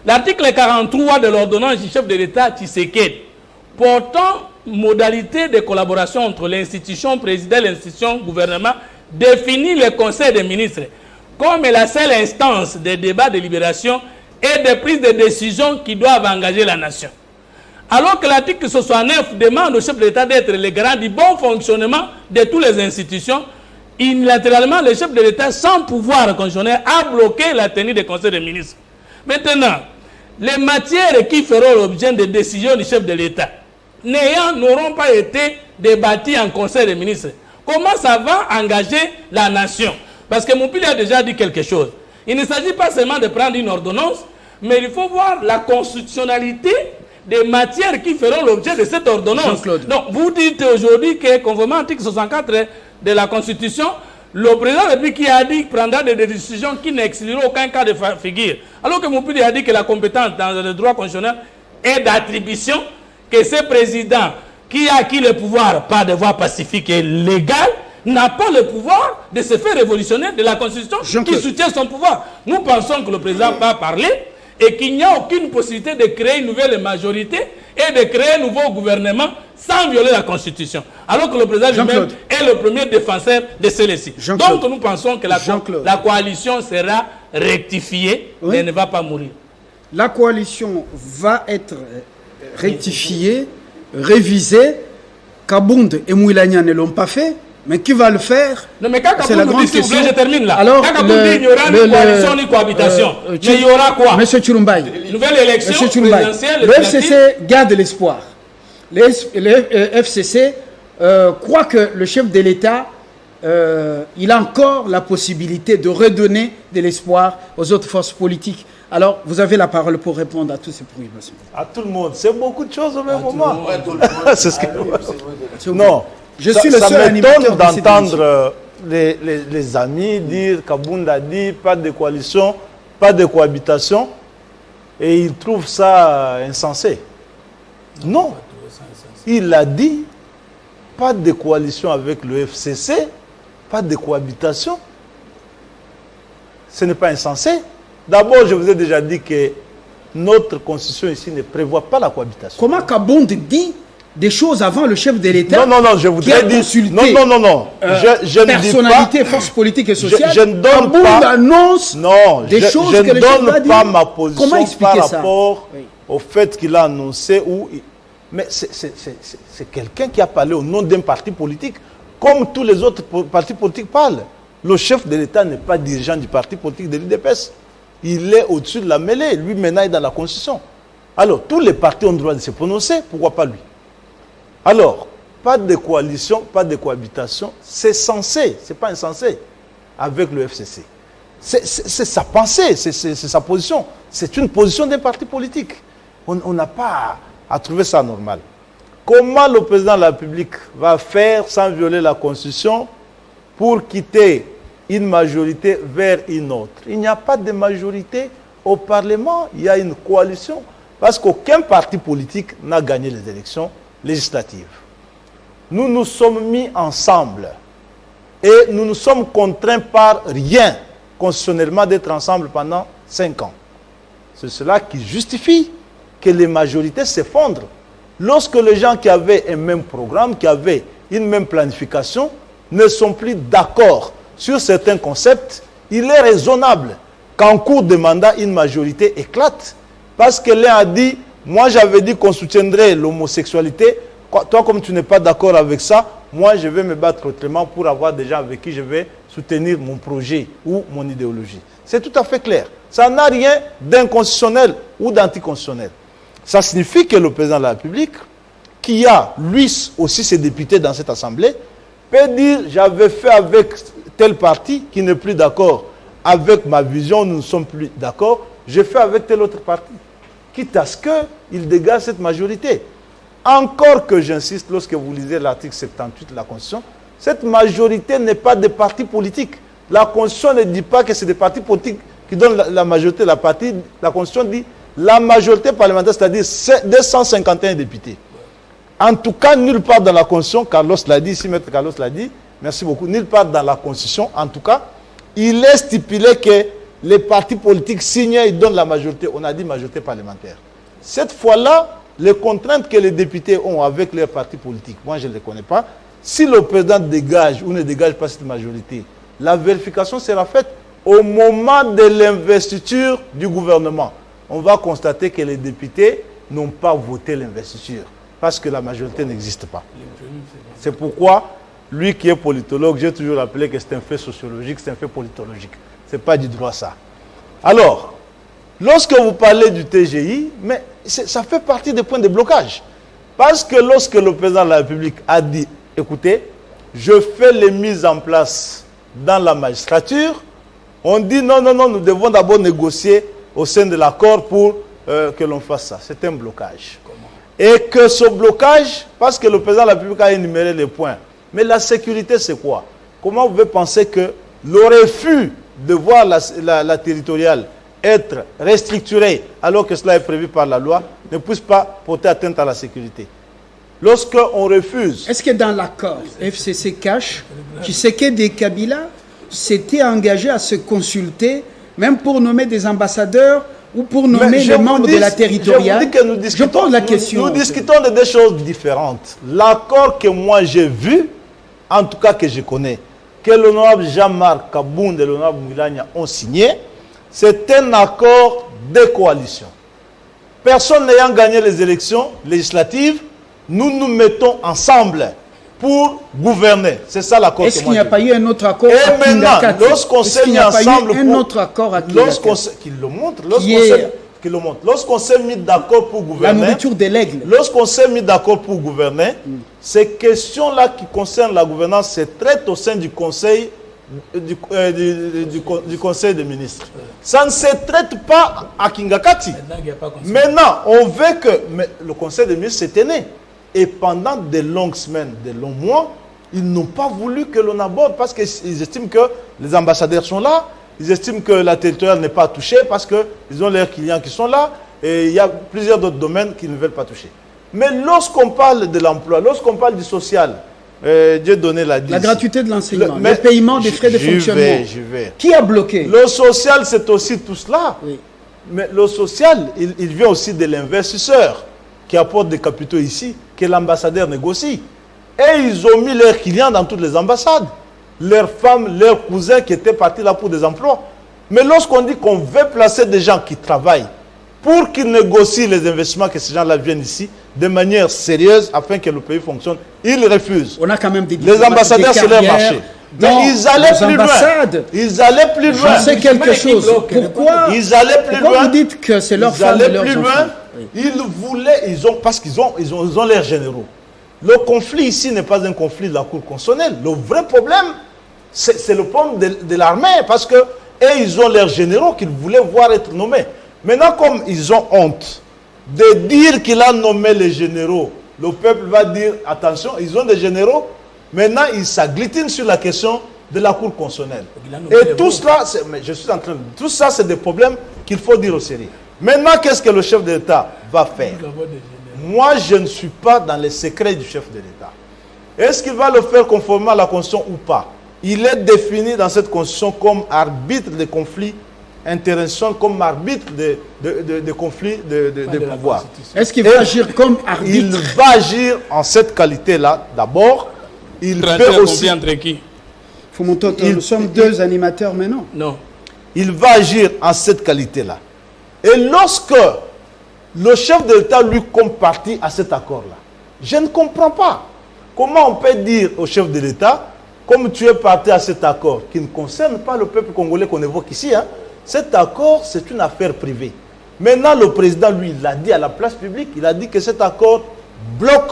L'article 43 de l'ordonnance du chef de l'État, Tshisekedi, portant modalité de collaboration entre l'institution présidentielle et l'institution gouvernement, définit le Conseil des ministres comme la seule instance de débat, de libération et de prise de décision qui doivent engager la nation. Alors que l'article 69 demande au chef de l'État d'être le garant du bon fonctionnement de toutes les institutions, unilatéralement, le chef de l'État, sans pouvoir constitutionnel, a bloqué la tenue des conseils des ministres. Maintenant, les matières qui feront l'objet de décisions du chef de l'État n'auront pas été débattues en conseil des ministres. Comment ça va engager la nation? Parce que Moupili a déjà dit quelque chose. Il ne s'agit pas seulement de prendre une ordonnance, mais il faut voir la constitutionnalité des matières qui feront l'objet de cette ordonnance. Donc, vous dites aujourd'hui que, conformément à l'article 64 de la Constitution, le président de la République a dit qu'il prendra des décisions qui n'excluront aucun cas de figure. Alors que Moupili a dit que la compétence dans le droit constitutionnel est d'attribution, que ce président qui a acquis le pouvoir par des voies pacifiques et légales n'a pas le pouvoir de se faire révolutionner de la Constitution qui soutient son pouvoir. Nous pensons que le président va parler et qu'il n'y a aucune possibilité de créer une nouvelle majorité et de créer un nouveau gouvernement sans violer la Constitution. Alors que le président lui-même est le premier défenseur de celle-ci. Donc nous pensons que la coalition sera rectifiée et ne va pas mourir. La coalition va être rectifiée, révisée. Kabound et Mouilania ne l'ont pas fait. Mais qui va le faire? Non, mais quand Kabound nous dit, s'il vous plaît, je termine là. Alors, quand Kabound dit qu'il n'y aura ni coalition ni cohabitation, mais il y aura quoi? Monsieur Chilumbaï. Nouvelle élection présidentielle. Le FCC garde l'espoir. Le FCC croit que le chef de l'État, il a encore la possibilité de redonner de l'espoir aux autres forces politiques. Alors, vous avez la parole pour répondre à tous ces préoccupations. À tout le monde. C'est beaucoup de choses au même moment. C'est ce que... Non. Je suis le seul animateur d'entendre les amis dire Kabound a dit pas de coalition, pas de cohabitation, et ils trouvent ça insensé. Non, il a dit pas de coalition avec le FCC, pas de cohabitation. Ce n'est pas insensé. D'abord, je vous ai déjà dit que notre constitution ici ne prévoit pas la cohabitation. Comment Kabound dit des choses avant le chef de l'État? Non, je voudrais dire... Non. Je personnalité, force politique et sociale. Je ne donne pas... annonce des choses que le chef a dit. Je ne donne pas ma position par ça rapport au fait qu'il a annoncé. Mais c'est quelqu'un qui a parlé au nom d'un parti politique, comme tous les autres partis politiques parlent. Le chef de l'État n'est pas dirigeant du parti politique de l'UDPS. Il est au-dessus de la mêlée. Lui, maintenant, est dans la Constitution. Alors, tous les partis ont le droit de se prononcer. Pourquoi pas lui? Alors, pas de coalition, pas de cohabitation. C'est censé, c'est pas insensé, avec le FCC. C'est sa pensée, c'est sa position. C'est une position d'un parti politique. On n'a pas à trouver ça normal. Comment le président de la République va faire sans violer la Constitution pour quitter une majorité vers une autre? Il n'y a pas de majorité au Parlement, il y a une coalition. Parce qu'aucun parti politique n'a gagné les élections législatives. Nous nous sommes mis ensemble et nous nous sommes contraints par rien constitutionnellement d'être ensemble pendant 5 ans. C'est cela qui justifie que les majorités s'effondrent. Lorsque les gens qui avaient un même programme, qui avaient une même planification, ne sont plus d'accord sur certains concepts, il est raisonnable qu'en cours de mandat, une majorité éclate. Parce que l'un a dit, moi j'avais dit qu'on soutiendrait l'homosexualité, toi comme tu n'es pas d'accord avec ça, moi je vais me battre autrement pour avoir des gens avec qui je vais soutenir mon projet ou mon idéologie. C'est tout à fait clair. Ça n'a rien d'inconstitutionnel ou d'anticonstitutionnel. Ça signifie que le président de la République, qui a lui aussi ses députés dans cette assemblée, peut dire j'avais fait avec tel parti qui n'est plus d'accord avec ma vision, nous ne sommes plus d'accord, j'ai fait avec tel autre parti. Quitte à ce qu'il dégage cette majorité. Encore que j'insiste, lorsque vous lisez l'article 78 de la Constitution, cette majorité n'est pas des partis politiques. La Constitution ne dit pas que c'est des partis politiques qui donnent la majorité. La Constitution dit la majorité parlementaire, c'est-à-dire 251 députés. En tout cas, nulle part dans la Constitution, Carlos l'a dit, ici Maître Carlos l'a dit, merci beaucoup, nulle part dans la Constitution, en tout cas, il est stipulé que les partis politiques signent, ils donnent la majorité. On a dit majorité parlementaire. Cette fois-là, les contraintes que les députés ont avec leurs partis politiques, moi je ne les connais pas. Si le président dégage ou ne dégage pas cette majorité, la vérification sera faite au moment de l'investiture du gouvernement. On va constater que les députés n'ont pas voté l'investiture parce que la majorité n'existe pas. C'est pourquoi, lui qui est politologue, j'ai toujours rappelé que c'est un fait sociologique, c'est un fait politologique. Ce n'est pas du droit ça. Alors, lorsque vous parlez du TGI, mais ça fait partie des points de blocage. Parce que lorsque le président de la République a dit, écoutez, je fais les mises en place dans la magistrature, on dit non, nous devons d'abord négocier au sein de l'accord pour que l'on fasse ça. C'est un blocage. Et que ce blocage, parce que le président de la République a énuméré les points, mais la sécurité c'est quoi? Comment vous pouvez penser que le refus de voir la territoriale être restructurée alors que cela est prévu par la loi ne puisse pas porter atteinte à la sécurité? Lorsqu'on refuse... Est-ce que dans l'accord FCC cache, Tshisekedi Kabila s'était engagé à se consulter, même pour nommer des ambassadeurs ou pour nommer les membres de la territoriale? Je pose la question. Nous discutons de deux choses différentes. L'accord que moi j'ai vu, en tout cas que je connais, que l'honorable Jean-Marc Kabound et l'honorable Moulania ont signé, c'est un accord de coalition. Personne n'ayant gagné les élections législatives, nous nous mettons ensemble pour gouverner. C'est ça l'accord. Est-ce qu'il n'y a pas eu un autre accord à Kingakati? Lorsqu'on s'est mis ensemble un autre accord à Kingakati, qu'il le montre, lorsqu'on s'est mis d'accord pour gouverner, la nourriture de l'aigle. Lorsqu'on s'est mis d'accord pour gouverner, ces questions-là qui concernent la gouvernance se traitent au sein du Conseil du Conseil des ministres. Ça ne se traite pas à Kingakati. Maintenant, on veut que le Conseil des ministres s'est né. Et pendant de longues semaines, de longs mois, ils n'ont pas voulu que l'on aborde parce qu'ils estiment que les ambassadeurs sont là, ils estiment que la territoriale n'est pas touchée parce qu'ils ont leurs clients qui sont là et il y a plusieurs d'autres domaines qu'ils ne veulent pas toucher. Mais lorsqu'on parle de l'emploi, lorsqu'on parle du social, Dieu donné la gratuité de l'enseignement, le paiement des frais de fonctionnement. Qui a bloqué? Le social, c'est aussi tout cela. Oui. Mais le social, il vient aussi de l'investisseur qui apporte des capitaux ici, que l'ambassadeur négocie. Et ils ont mis leurs clients dans toutes les ambassades. Leurs femmes, leurs cousins qui étaient partis là pour des emplois. Mais lorsqu'on dit qu'on veut placer des gens qui travaillent pour qu'ils négocient les investissements, que ces gens-là viennent ici de manière sérieuse afin que le pays fonctionne, ils refusent. On a quand même des les ambassadeurs, c'est leur marché. Mais ils allaient plus loin. Ils allaient plus loin. Je sais quelque chose. Pourquoi ils allaient plus loin? Vous dites que c'est leur femme et leurs enfants. Ils voulaient, parce qu'ils ont l'air généraux. Le conflit ici n'est pas un conflit de la Cour constitutionnelle. Le vrai problème, c'est le problème de l'armée, parce que ils ont l'air généraux qu'ils voulaient voir être nommés. Maintenant, comme ils ont honte de dire qu'il a nommé les généraux, le peuple va dire, attention, ils ont des généraux, maintenant ils s'agglutinent sur la question de la Cour constitutionnelle. Et tout cela, tout ça, c'est des problèmes qu'il faut dire au sérieux. Maintenant, qu'est-ce que le chef de l'État va faire? Moi, je ne suis pas dans les secrets du chef de l'État. Est-ce qu'il va le faire conformément à la Constitution ou pas? Il est défini dans cette Constitution comme arbitre des conflits internationaux, comme arbitre des conflits de pouvoir. Est-ce qu'il va agir comme arbitre? Il va agir en cette qualité-là, d'abord. Il peut aussi... entre qui? Nous sommes deux animateurs maintenant. Non. Il va agir en cette qualité-là. Et lorsque le chef de l'État lui compte partie à cet accord-là, je ne comprends pas comment on peut dire au chef de l'État comme tu es parti à cet accord qui ne concerne pas le peuple congolais qu'on évoque ici, hein, cet accord, c'est une affaire privée. Maintenant, le président, lui, il l'a dit à la place publique, il a dit que cet accord bloque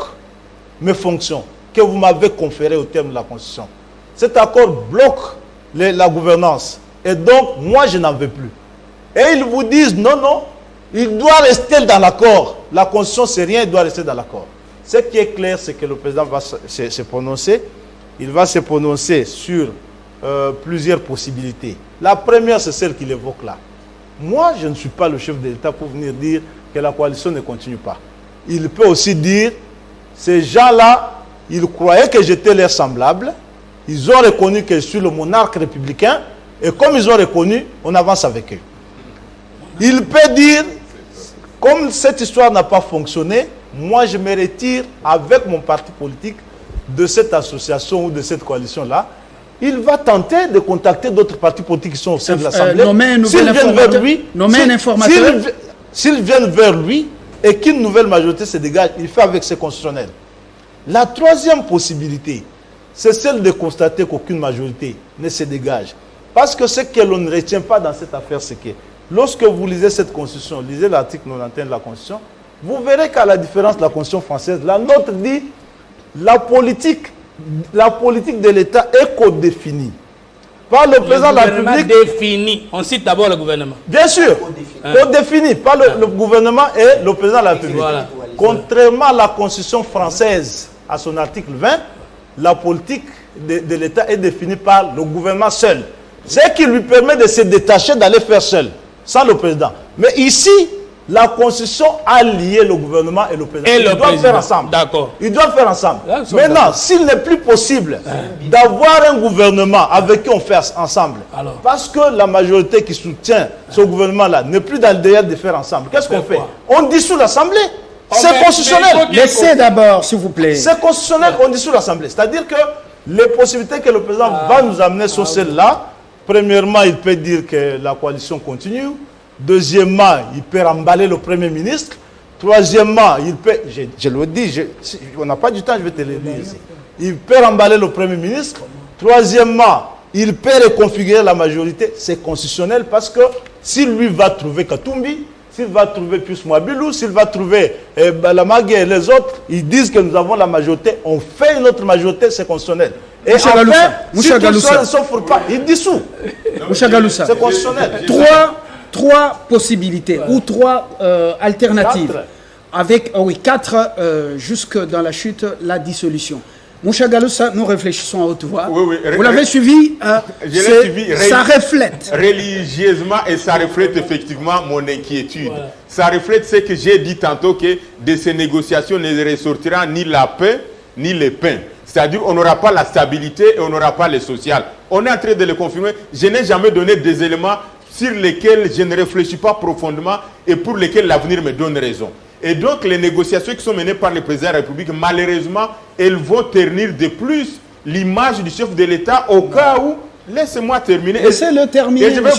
mes fonctions que vous m'avez conférées au terme de la Constitution. Cet accord bloque la gouvernance. Et donc, moi, je n'en veux plus. Et ils vous disent, non, non, il doit rester dans l'accord. La Constitution, c'est rien, il doit rester dans l'accord. Ce qui est clair, c'est que le président va se prononcer. Il va se prononcer sur plusieurs possibilités. La première, c'est celle qu'il évoque là. Moi, je ne suis pas le chef de l'État pour venir dire que la coalition ne continue pas. Il peut aussi dire, ces gens-là, ils croyaient que j'étais leur semblable. Ils ont reconnu que je suis le monarque républicain. Et comme ils ont reconnu, on avance avec eux. Il peut dire, comme cette histoire n'a pas fonctionné, moi je me retire avec mon parti politique de cette association ou de cette coalition-là. Il va tenter de contacter d'autres partis politiques qui sont au sein de l'Assemblée. S'ils viennent vers lui et qu'une nouvelle majorité se dégage, il fait avec ses constitutionnels. La troisième possibilité, c'est celle de constater qu'aucune majorité ne se dégage. Parce que ce que l'on ne retient pas dans cette affaire, c'est que lorsque vous lisez cette constitution, lisez l'article 91 de la constitution, vous verrez qu'à la différence de la constitution française, la nôtre dit la politique de l'État est codéfinie. Par le président de la République. Défini. On cite d'abord le gouvernement. Bien sûr. Codéfini par le gouvernement et le président de la République. Voilà. Contrairement à la constitution française, à son article 20, la politique de l'État est définie par le gouvernement seul. Ce qui lui permet de se détacher, d'aller faire seul, sans le président. Mais ici, la Constitution a lié le gouvernement et le président. Ils doivent faire ensemble. D'accord. Ils doivent faire ensemble. Maintenant, s'il n'est plus possible d'avoir un gouvernement avec qui on fait ensemble, parce que la majorité qui soutient ce gouvernement-là n'est plus dans le délai de faire ensemble, qu'est-ce qu'on fait? On dissout l'Assemblée. C'est constitutionnel. Laissez d'abord, s'il vous plaît. C'est constitutionnel, on dissout l'Assemblée. C'est-à-dire que les possibilités que le président va nous amener sont celles-là. Premièrement, il peut dire que la coalition continue. Deuxièmement, il peut remballer le Premier ministre. Troisièmement, il peut, je le dis, on n'a pas du temps, je vais te le dire ici. Il peut remballer le Premier ministre. Troisièmement, il peut reconfigurer la majorité. C'est constitutionnel parce que s'il lui va trouver Katumbi, s'il va trouver Pius Mwabilou, s'il va trouver Balamagé et les autres, ils disent que nous avons la majorité, on fait une autre majorité, c'est constitutionnel. Et enfin, si tout ça ne s'offre pas, il dissout. C'est constitutionnel. Trois possibilités ou trois alternatives. Avec, quatre jusque dans la chute, la dissolution. Moucha Galoussa, nous réfléchissons à haute voix. Oui, vous l'avez suivi, ça reflète. Religieusement, et ça reflète effectivement mon inquiétude. Voilà. Ça reflète ce que j'ai dit tantôt, que de ces négociations ne ressortira ni la paix, ni le pain. C'est-à-dire qu'on n'aura pas la stabilité et on n'aura pas le social. On est en train de le confirmer. Je n'ai jamais donné des éléments sur lesquels je ne réfléchis pas profondément et pour lesquels l'avenir me donne raison. Et donc, les négociations qui sont menées par le président de la République, malheureusement, elles vont ternir de plus l'image du chef de l'État au cas où, laissez-moi terminer. Et c'est le terminer, et je vais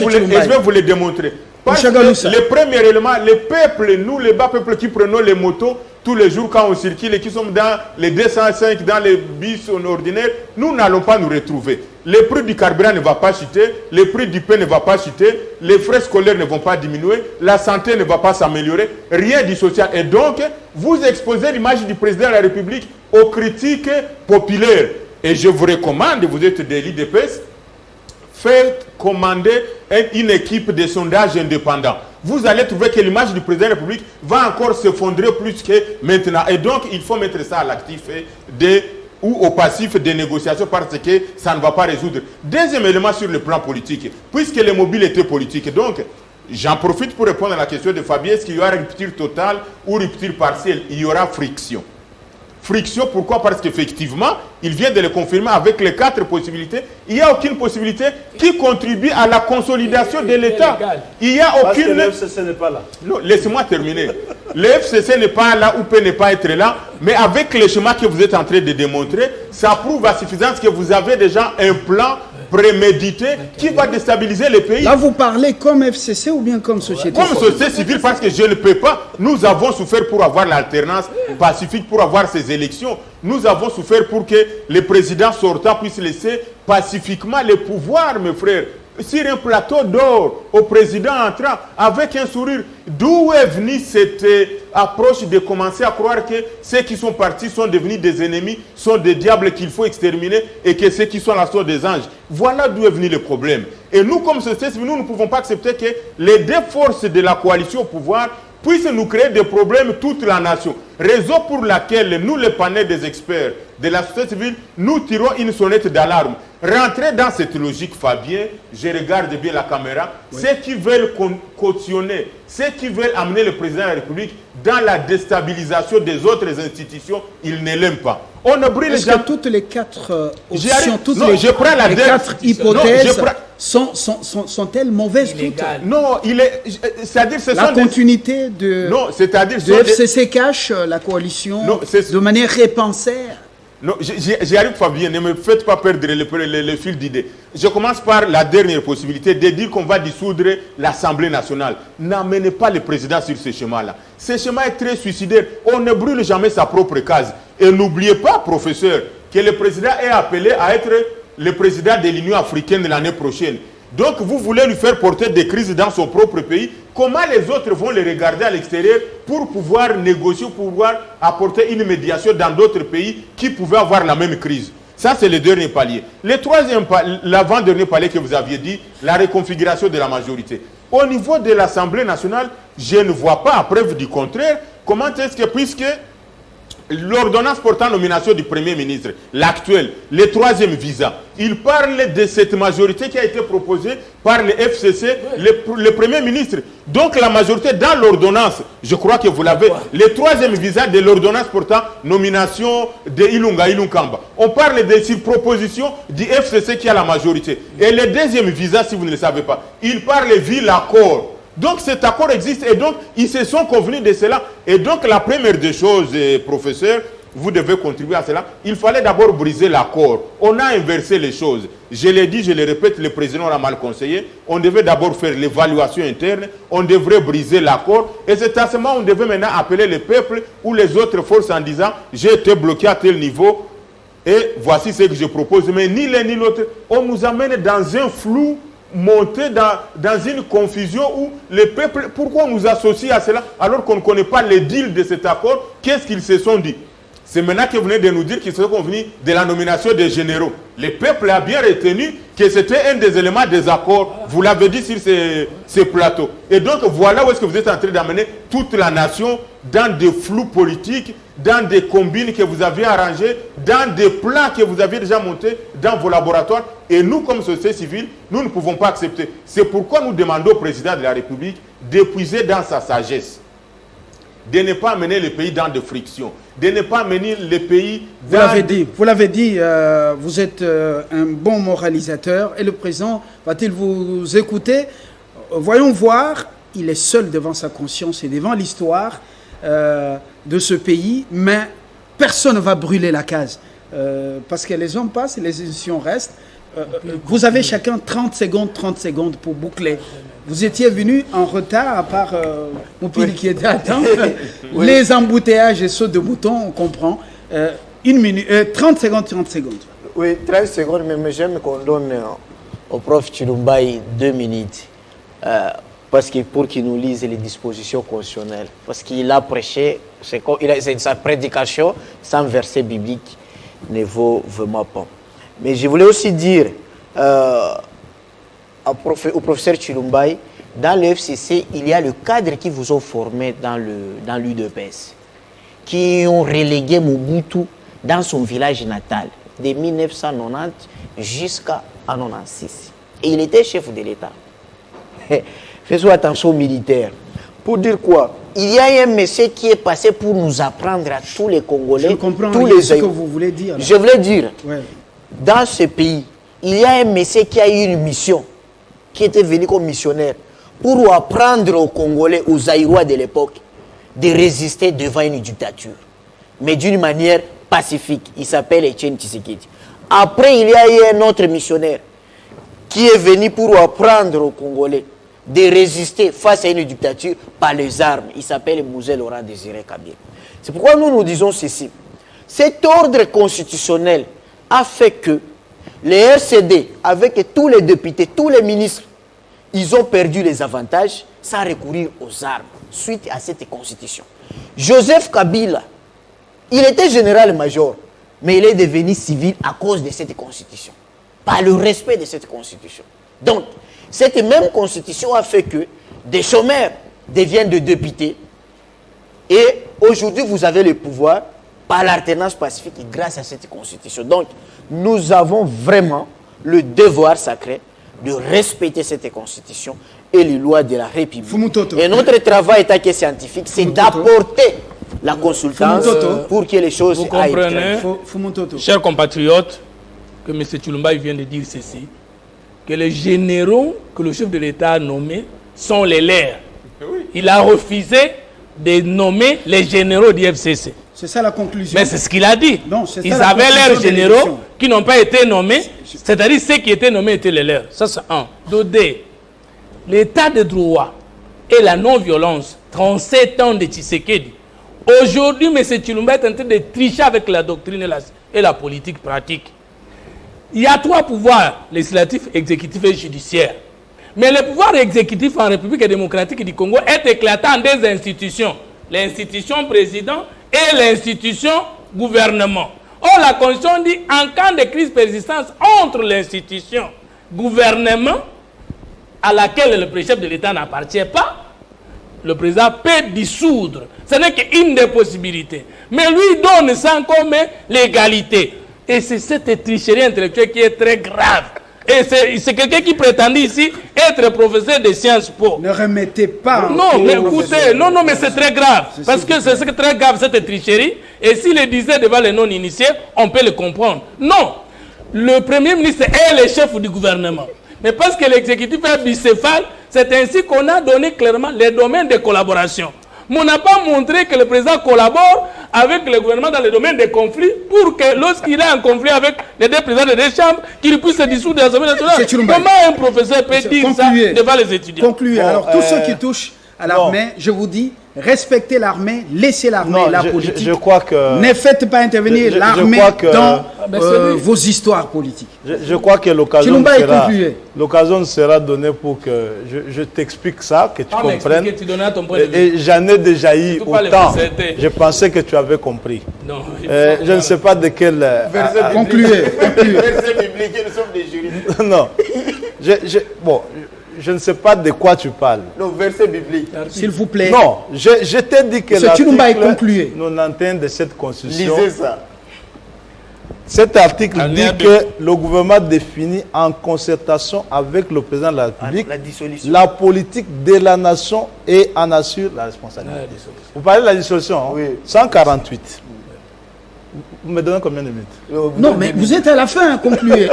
vous le démontrer. Parce que le premier élément, les peuples, nous, les bas peuples qui prenons les motos tous les jours quand on circule et qui sommes dans les 205, dans les bus ordinaires, nous n'allons pas nous retrouver. Le prix du carburant ne va pas chuter, le prix du pain ne va pas chuter, les frais scolaires ne vont pas diminuer, la santé ne va pas s'améliorer, rien du social. Et donc, vous exposez l'image du président de la République aux critiques populaires. Et je vous recommande, vous êtes des l'IDPS, faites commander une équipe de sondage indépendant. Vous allez trouver que l'image du président de la République va encore s'effondrer plus que maintenant. Et donc, il faut mettre ça à l'actif ou au passif des négociations parce que ça ne va pas résoudre. Deuxième élément sur le plan politique, puisque les mobiles étaient politiques. Donc, j'en profite pour répondre à la question de Fabien, est-ce qu'il y aura rupture totale ou rupture partielle? Il y aura friction. Friction, pourquoi? Parce qu'effectivement, il vient de le confirmer avec les 4 possibilités. Il n'y a aucune possibilité qui contribue à la consolidation de l'État. Il n'y a aucune... Parce que le FCC n'est pas là. Non, laissez-moi terminer. Le FCC n'est pas là ou peut ne pas être là, mais avec les schémas que vous êtes en train de démontrer, ça prouve à suffisance que vous avez déjà un plan prémédité qui va déstabiliser le pays. Là, vous parlez comme FCC ou bien comme société Comme société civile, parce que je ne peux pas. Nous avons souffert pour avoir l'alternance pacifique, pour avoir ces élections. Nous avons souffert pour que le président sortant puisse laisser pacifiquement le pouvoir, mes frères. Sur un plateau d'or, au président entrant avec un sourire. D'où est venue cette approche de commencer à croire que ceux qui sont partis sont devenus des ennemis, sont des diables qu'il faut exterminer et que ceux qui sont là sont des anges. Voilà d'où est venu le problème. Et nous, comme société civile, nous ne pouvons pas accepter que les deux forces de la coalition au pouvoir puissent nous créer des problèmes toute la nation. Raison pour laquelle nous, les panels des experts de la société civile, nous tirons une sonnette d'alarme. Rentrez dans cette logique, Fabien, je regarde bien la caméra, oui. Ceux qui veulent cautionner, ceux qui veulent amener le président de la République dans la déstabilisation des autres institutions, ils ne l'aiment pas. On ne brûle Est-ce que toutes les quatre options, toutes non, les, je prends la les quatre hypothèses sont-elles mauvaises toutes? Non, c'est-à-dire ce la continuité de FCC cache la coalition de manière répensaire. Non, j'y arrive, Fabien, ne me faites pas perdre le fil d'idée. Je commence par la dernière possibilité de dire qu'on va dissoudre l'Assemblée nationale. N'amenez pas le président sur ce chemin-là. Ce chemin est très suicidaire. On ne brûle jamais sa propre case. Et n'oubliez pas, professeur, que le président est appelé à être le président de l'Union africaine l'année prochaine. Donc, vous voulez lui faire porter des crises dans son propre pays. Comment les autres vont les regarder à l'extérieur pour pouvoir négocier, pour pouvoir apporter une médiation dans d'autres pays qui pouvaient avoir la même crise? Ça, c'est le dernier palier. Le troisième, l'avant-dernier palier que vous aviez dit, la reconfiguration de la majorité. Au niveau de l'Assemblée nationale, je ne vois pas, à preuve du contraire, comment est-ce que, puisque l'ordonnance portant nomination du Premier ministre, l'actuel, le troisième visa, il parle de cette majorité qui a été proposée par le FCC, le Premier ministre. Donc la majorité dans l'ordonnance, je crois que vous l'avez, le troisième visa de l'ordonnance portant nomination de Ilunga Ilunkamba. On parle de cette proposition du FCC qui a la majorité. Et le deuxième visa, si vous ne le savez pas, il parle via l'accord. Donc cet accord existe et donc ils se sont convenus de cela. Et donc la première des choses, professeur, vous devez contribuer à cela. Il fallait d'abord briser l'accord. On a inversé les choses. Je l'ai dit, je le répète, le président a mal conseillé. On devait d'abord faire l'évaluation interne. On devrait briser l'accord. Et c'est à ce moment où on devait maintenant appeler le peuple ou les autres forces en disant « j'ai été bloqué à tel niveau et voici ce que je propose ». Mais ni l'un ni l'autre, on nous amène dans un flou, monter dans une confusion où le peuple, pourquoi on nous associe à cela alors qu'on ne connaît pas les deals de cet accord? Qu'est-ce qu'ils se sont dit? C'est maintenant que vous venez de nous dire qu'ils se sont convenus de la nomination des généraux. Le peuple a bien retenu que c'était un des éléments des accords. Vous l'avez dit sur ces plateaux. Et donc voilà où est-ce que vous êtes en train d'amener toute la nation dans des flous politiques, dans des combines que vous avez arrangées, dans des plans que vous aviez déjà montés dans vos laboratoires. Et nous, comme société civile, nous ne pouvons pas accepter. C'est pourquoi nous demandons au président de la République d'épuiser dans sa sagesse, de ne pas amener le pays dans des frictions, de ne pas amener le pays dans... Vous l'avez dit, vous êtes un bon moralisateur et le président va-t-il vous écouter? Voyons voir, il est seul devant sa conscience et devant l'histoire de ce pays, mais personne ne va brûler la case parce que les hommes passent et les institutions restent. Vous avez chacun 30 secondes pour boucler. Vous étiez venu en retard, à part Moupili qui était à temps. Oui. Les embouteillages et sauts de moutons, on comprend. 30 secondes. Oui, 30 secondes, mais j'aime qu'on donne au prof Chilumbaï 2 minutes. Parce que pour qu'il nous lise les dispositions constitutionnelles. Parce qu'il a prêché, c'est sa prédication sans verset biblique ne vaut vraiment pas. Mais je voulais aussi dire au professeur Chilumbaï, dans le FCC, il y a le cadre qui vous ont formé dans l'UDPS, qui ont relégué Mobutu dans son village natal, de 1990 jusqu'à 1996. Et il était chef de l'État. Faisons attention aux militaires. Pour dire quoi? Il y a un monsieur qui est passé pour nous apprendre à tous les Congolais, je comprends tous les ce que vous voulez dire. Là. Je voulais dire, ouais. Dans ce pays, il y a un monsieur qui a eu une mission, qui était venu comme missionnaire, pour apprendre aux Congolais, aux Zaïrois de l'époque, de résister devant une dictature. Mais d'une manière pacifique. Il s'appelle Etienne Tshisekedi. Après, il y a eu un autre missionnaire qui est venu pour apprendre aux Congolais de résister face à une dictature par les armes. Il s'appelle Mosè Laurent Désiré Kabila. C'est pourquoi nous disons ceci. Cet ordre constitutionnel a fait que les RCD, avec tous les députés, tous les ministres, ils ont perdu les avantages sans recourir aux armes suite à cette constitution. Joseph Kabila, il était général-major, mais il est devenu civil à cause de cette constitution, par le respect de cette constitution. Donc, cette même constitution a fait que des chômeurs deviennent des députés et aujourd'hui vous avez le pouvoir par l'alternance pacifique et grâce à cette constitution. Donc, nous avons vraiment le devoir sacré de respecter cette constitution et les lois de la République. Fumutoto. Et notre travail état que scientifique, c'est d'apporter la consultance pour que les choses vous aillent comprenez, très bien. Fumutoto. chers compatriotes, que M. Tshilomba vient de dire ceci, que les généraux que le chef de l'État a nommés sont les leurs. Il a refusé de nommer les généraux du FCC. C'est ça la conclusion. Mais c'est ce qu'il a dit. Non, c'est ça Ils la avaient conclusion leurs de généraux l'élection. qui n'ont pas été nommés, c'est-à-dire ceux qui étaient nommés étaient les leurs. Ça, c'est un. Deux, l'état de droit et la non-violence, 37 ans de Tshisekedi. Aujourd'hui, M. Tshilomba est en train de tricher avec la doctrine et la politique pratique. Il y a trois pouvoirs, législatif, exécutif et judiciaire. Mais le pouvoir exécutif en République démocratique du Congo est éclatant en deux institutions. L'institution président et l'institution gouvernement. Or, la Constitution dit, en cas de crise persistante entre l'institution gouvernement, à laquelle le chef de l'État n'appartient pas, le président peut dissoudre. Ce n'est qu'une des possibilités. Mais lui donne ça comme l'égalité. Et c'est cette tricherie intellectuelle qui est très grave. Et c'est quelqu'un qui prétendait ici être professeur de Sciences Po. Ne remettez pas. Non, mais écoutez, non, mais c'est très grave. Parce que c'est très grave cette tricherie. Et s'il le disait devant les non-initiés, on peut le comprendre. Non, le Premier ministre est le chef du gouvernement. Mais parce que l'exécutif est bicéphale, c'est ainsi qu'on a donné clairement les domaines de collaboration. Mais on n'a pas montré que le président collabore avec le gouvernement dans les domaines des conflits pour que lorsqu'il est en conflit avec les deux présidents des deux chambres, qu'il puisse se dissoudre de l'Assemblée nationale. Comment un professeur peut dire ça devant les étudiants? Concluez. Alors, tous ceux qui touchent à l'armée, je vous dis, respectez l'armée, laissez l'armée et la politique. Je crois que... Ne faites pas intervenir l'armée dans vos histoires politiques. Je crois que l'occasion sera donnée pour que je t'explique ça, que tu comprennes. Et j'en ai déjà eu autant. Je pensais que tu avais compris. Non, je ne sais pas de quel... Concluez. Verset biblique, nous sommes des juristes. Non. Bon, je ne sais pas de quoi tu parles. Le verset biblique. S'il vous plaît. Non, je t'ai dit que l'article 90 de cette constitution... Lisez ça. Cet article dit que le gouvernement définit en concertation avec le président de la République la politique de la nation et en assure la responsabilité. Vous parlez de la dissolution, hein? Oui. 148. Vous me donnez combien de minutes? Non, mais vous êtes à la fin, concluez.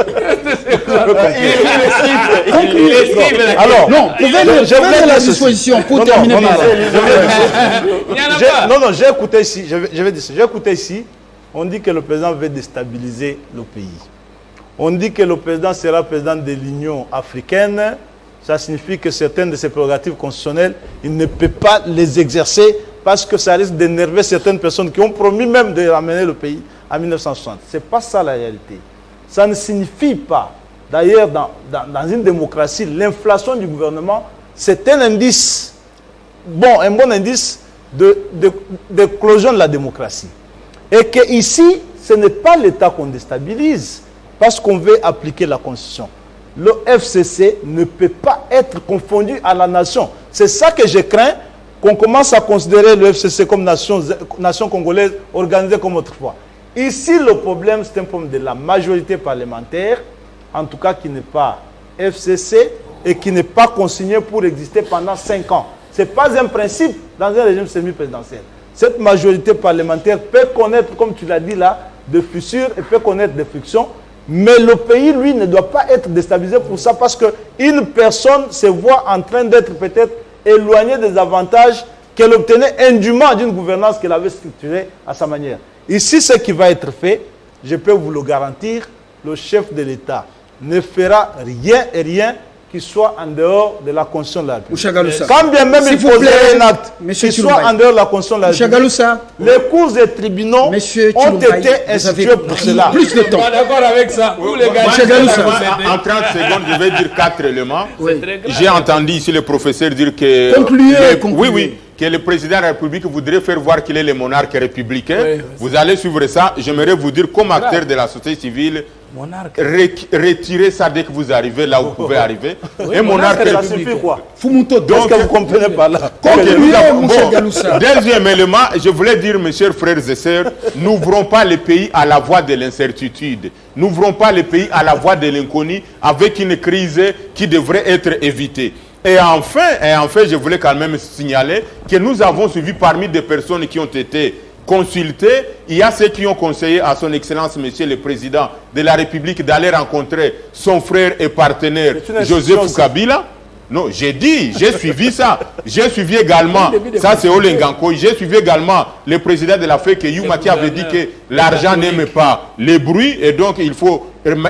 Alors, non, pouvez la disposition pour terminer. Non, j'ai écouté ici, je vais dire ça. J'ai écouté ici, on dit que le président veut déstabiliser le pays. On dit que le président sera président de l'Union africaine. Ça signifie que certaines de ses prérogatives constitutionnelles, il ne peut pas les exercer parce que ça risque d'énerver certaines personnes qui ont promis même de ramener le pays en 1960. Ce n'est pas ça la réalité. Ça ne signifie pas. D'ailleurs, dans une démocratie, l'inflation du gouvernement, c'est un indice, un bon indice d'éclosion de la démocratie. Et qu'ici, ce n'est pas l'État qu'on déstabilise parce qu'on veut appliquer la Constitution. Le FCC ne peut pas être confondu à la nation. C'est ça que je crains, qu'on commence à considérer le FCC comme nation congolaise organisée comme autrefois. Ici, le problème, c'est un problème de la majorité parlementaire, en tout cas qui n'est pas FCC et qui n'est pas consigné pour exister pendant 5 ans. Ce n'est pas un principe dans un régime semi-présidentiel. Cette majorité parlementaire peut connaître, comme tu l'as dit là, des fissures et peut connaître des frictions, mais le pays, lui, ne doit pas être déstabilisé pour ça parce qu'une personne se voit en train d'être peut-être éloignée des avantages qu'elle obtenait indûment d'une gouvernance qu'elle avait structurée à sa manière. Ici, ce qui va être fait, je peux vous le garantir, le chef de l'État ne fera rien qui soit en dehors de la Constitution de la République. Mouchagaloussa. Quand bien même il faudrait un acte Monsieur qui soit Chilombaye. en dehors de la Constitution de la République, Mouchagaloussa. les cours des tribunaux Monsieur ont Chilombaye, été vous institués avez pour pris cela. plus de temps. Pas d'accord avec ça. Vous, les gars, Moi, Galoussa. en 30 secondes, je vais dire 4 éléments. Oui. très grave. J'ai entendu ici le professeur dire que... Concluez. Oui, que le président de la République voudrait faire voir qu'il est le monarque républicain. Oui, oui, vous allez suivre ça. J'aimerais vous dire, comme acteur de la société civile, Monarque. retirez ça dès que vous arrivez là où vous pouvez arriver. Oui, Un monarque Ça monarque suffit quoi? Fumuto. Qu'est-ce que vous comprenez par là? Ok, nous avons- Monsieur Galoussa. Deuxième élément, je voulais dire, mes chers frères et sœurs, n'ouvrons pas le pays à la voie de l'incertitude. N'ouvrons pas le pays à la voie de l'inconnu avec une crise qui devrait être évitée. Et enfin, je voulais quand même signaler que nous avons suivi parmi des personnes qui ont été consultées, il y a ceux qui ont conseillé à son Excellence, Monsieur le Président de la République, d'aller rencontrer son frère et partenaire C'est une institution, Joseph Kabila. Non, j'ai suivi ça. J'ai suivi également, ça c'est Olenganko, j'ai suivi également le président de la FEC, Yuma, qui avait dit que l'argent n'aime pas les bruits et donc il faut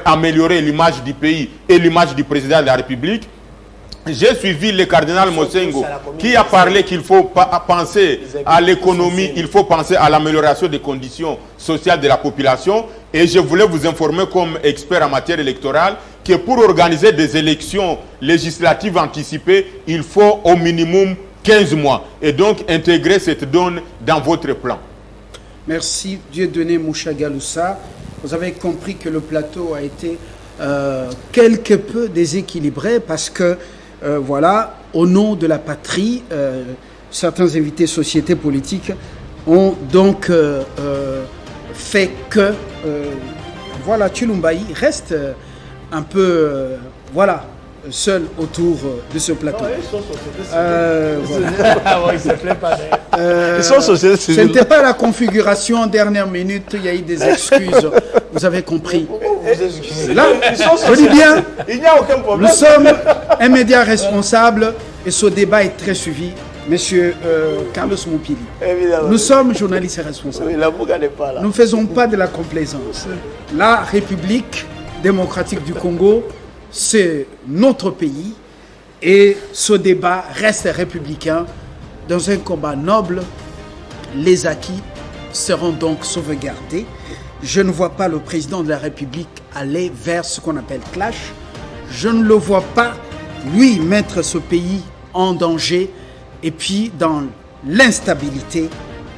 améliorer l'image du pays et l'image du président de la République. J'ai suivi le cardinal Mosengo qui a parlé qu'il faut penser à l'économie, il faut penser à l'amélioration des conditions sociales de la population. Et je voulais vous informer comme expert en matière électorale que pour organiser des élections législatives anticipées, il faut au minimum 15 mois. Et donc intégrer cette donne dans votre plan. Merci Dieudonné Mouchagaloussa. Vous avez compris que le plateau a été quelque peu déséquilibré parce que voilà, au nom de la patrie, certains invités sociétés politiques ont donc fait que voilà, Chilombaye reste un peu voilà, seul autour de ce plateau. Voilà. Ah ouais, il se plaît pas. Ils sont sociétés Ce civiles. n'était pas la configuration en dernière minute, il y a eu des excuses. Vous avez compris. Là, je dis bien, Il n'y a aucun problème. nous sommes un média responsable et ce débat est très suivi. Monsieur Carlos Moupili, Évidemment. nous sommes journalistes responsables. Oui, la Mouka n'est pas là. Nous ne faisons pas de la complaisance. La République démocratique du Congo, c'est notre pays et ce débat reste républicain. Dans un combat noble, les acquis seront donc sauvegardés. Je ne vois pas le président de la République aller vers ce qu'on appelle clash. Je ne le vois pas, lui, mettre ce pays en danger. Et puis, dans l'instabilité,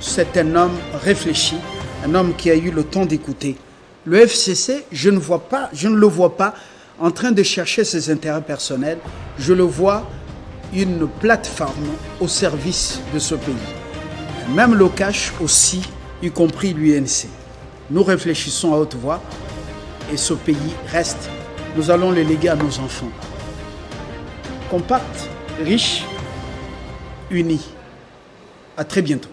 c'est un homme réfléchi, un homme qui a eu le temps d'écouter. Le FCC, je ne le vois pas en train de chercher ses intérêts personnels. Je le vois une plateforme au service de ce pays. Même le cash aussi, y compris l'UNC. Nous réfléchissons à haute voix et ce pays reste. Nous allons le léguer à nos enfants. Compact, riche, unis. À très bientôt.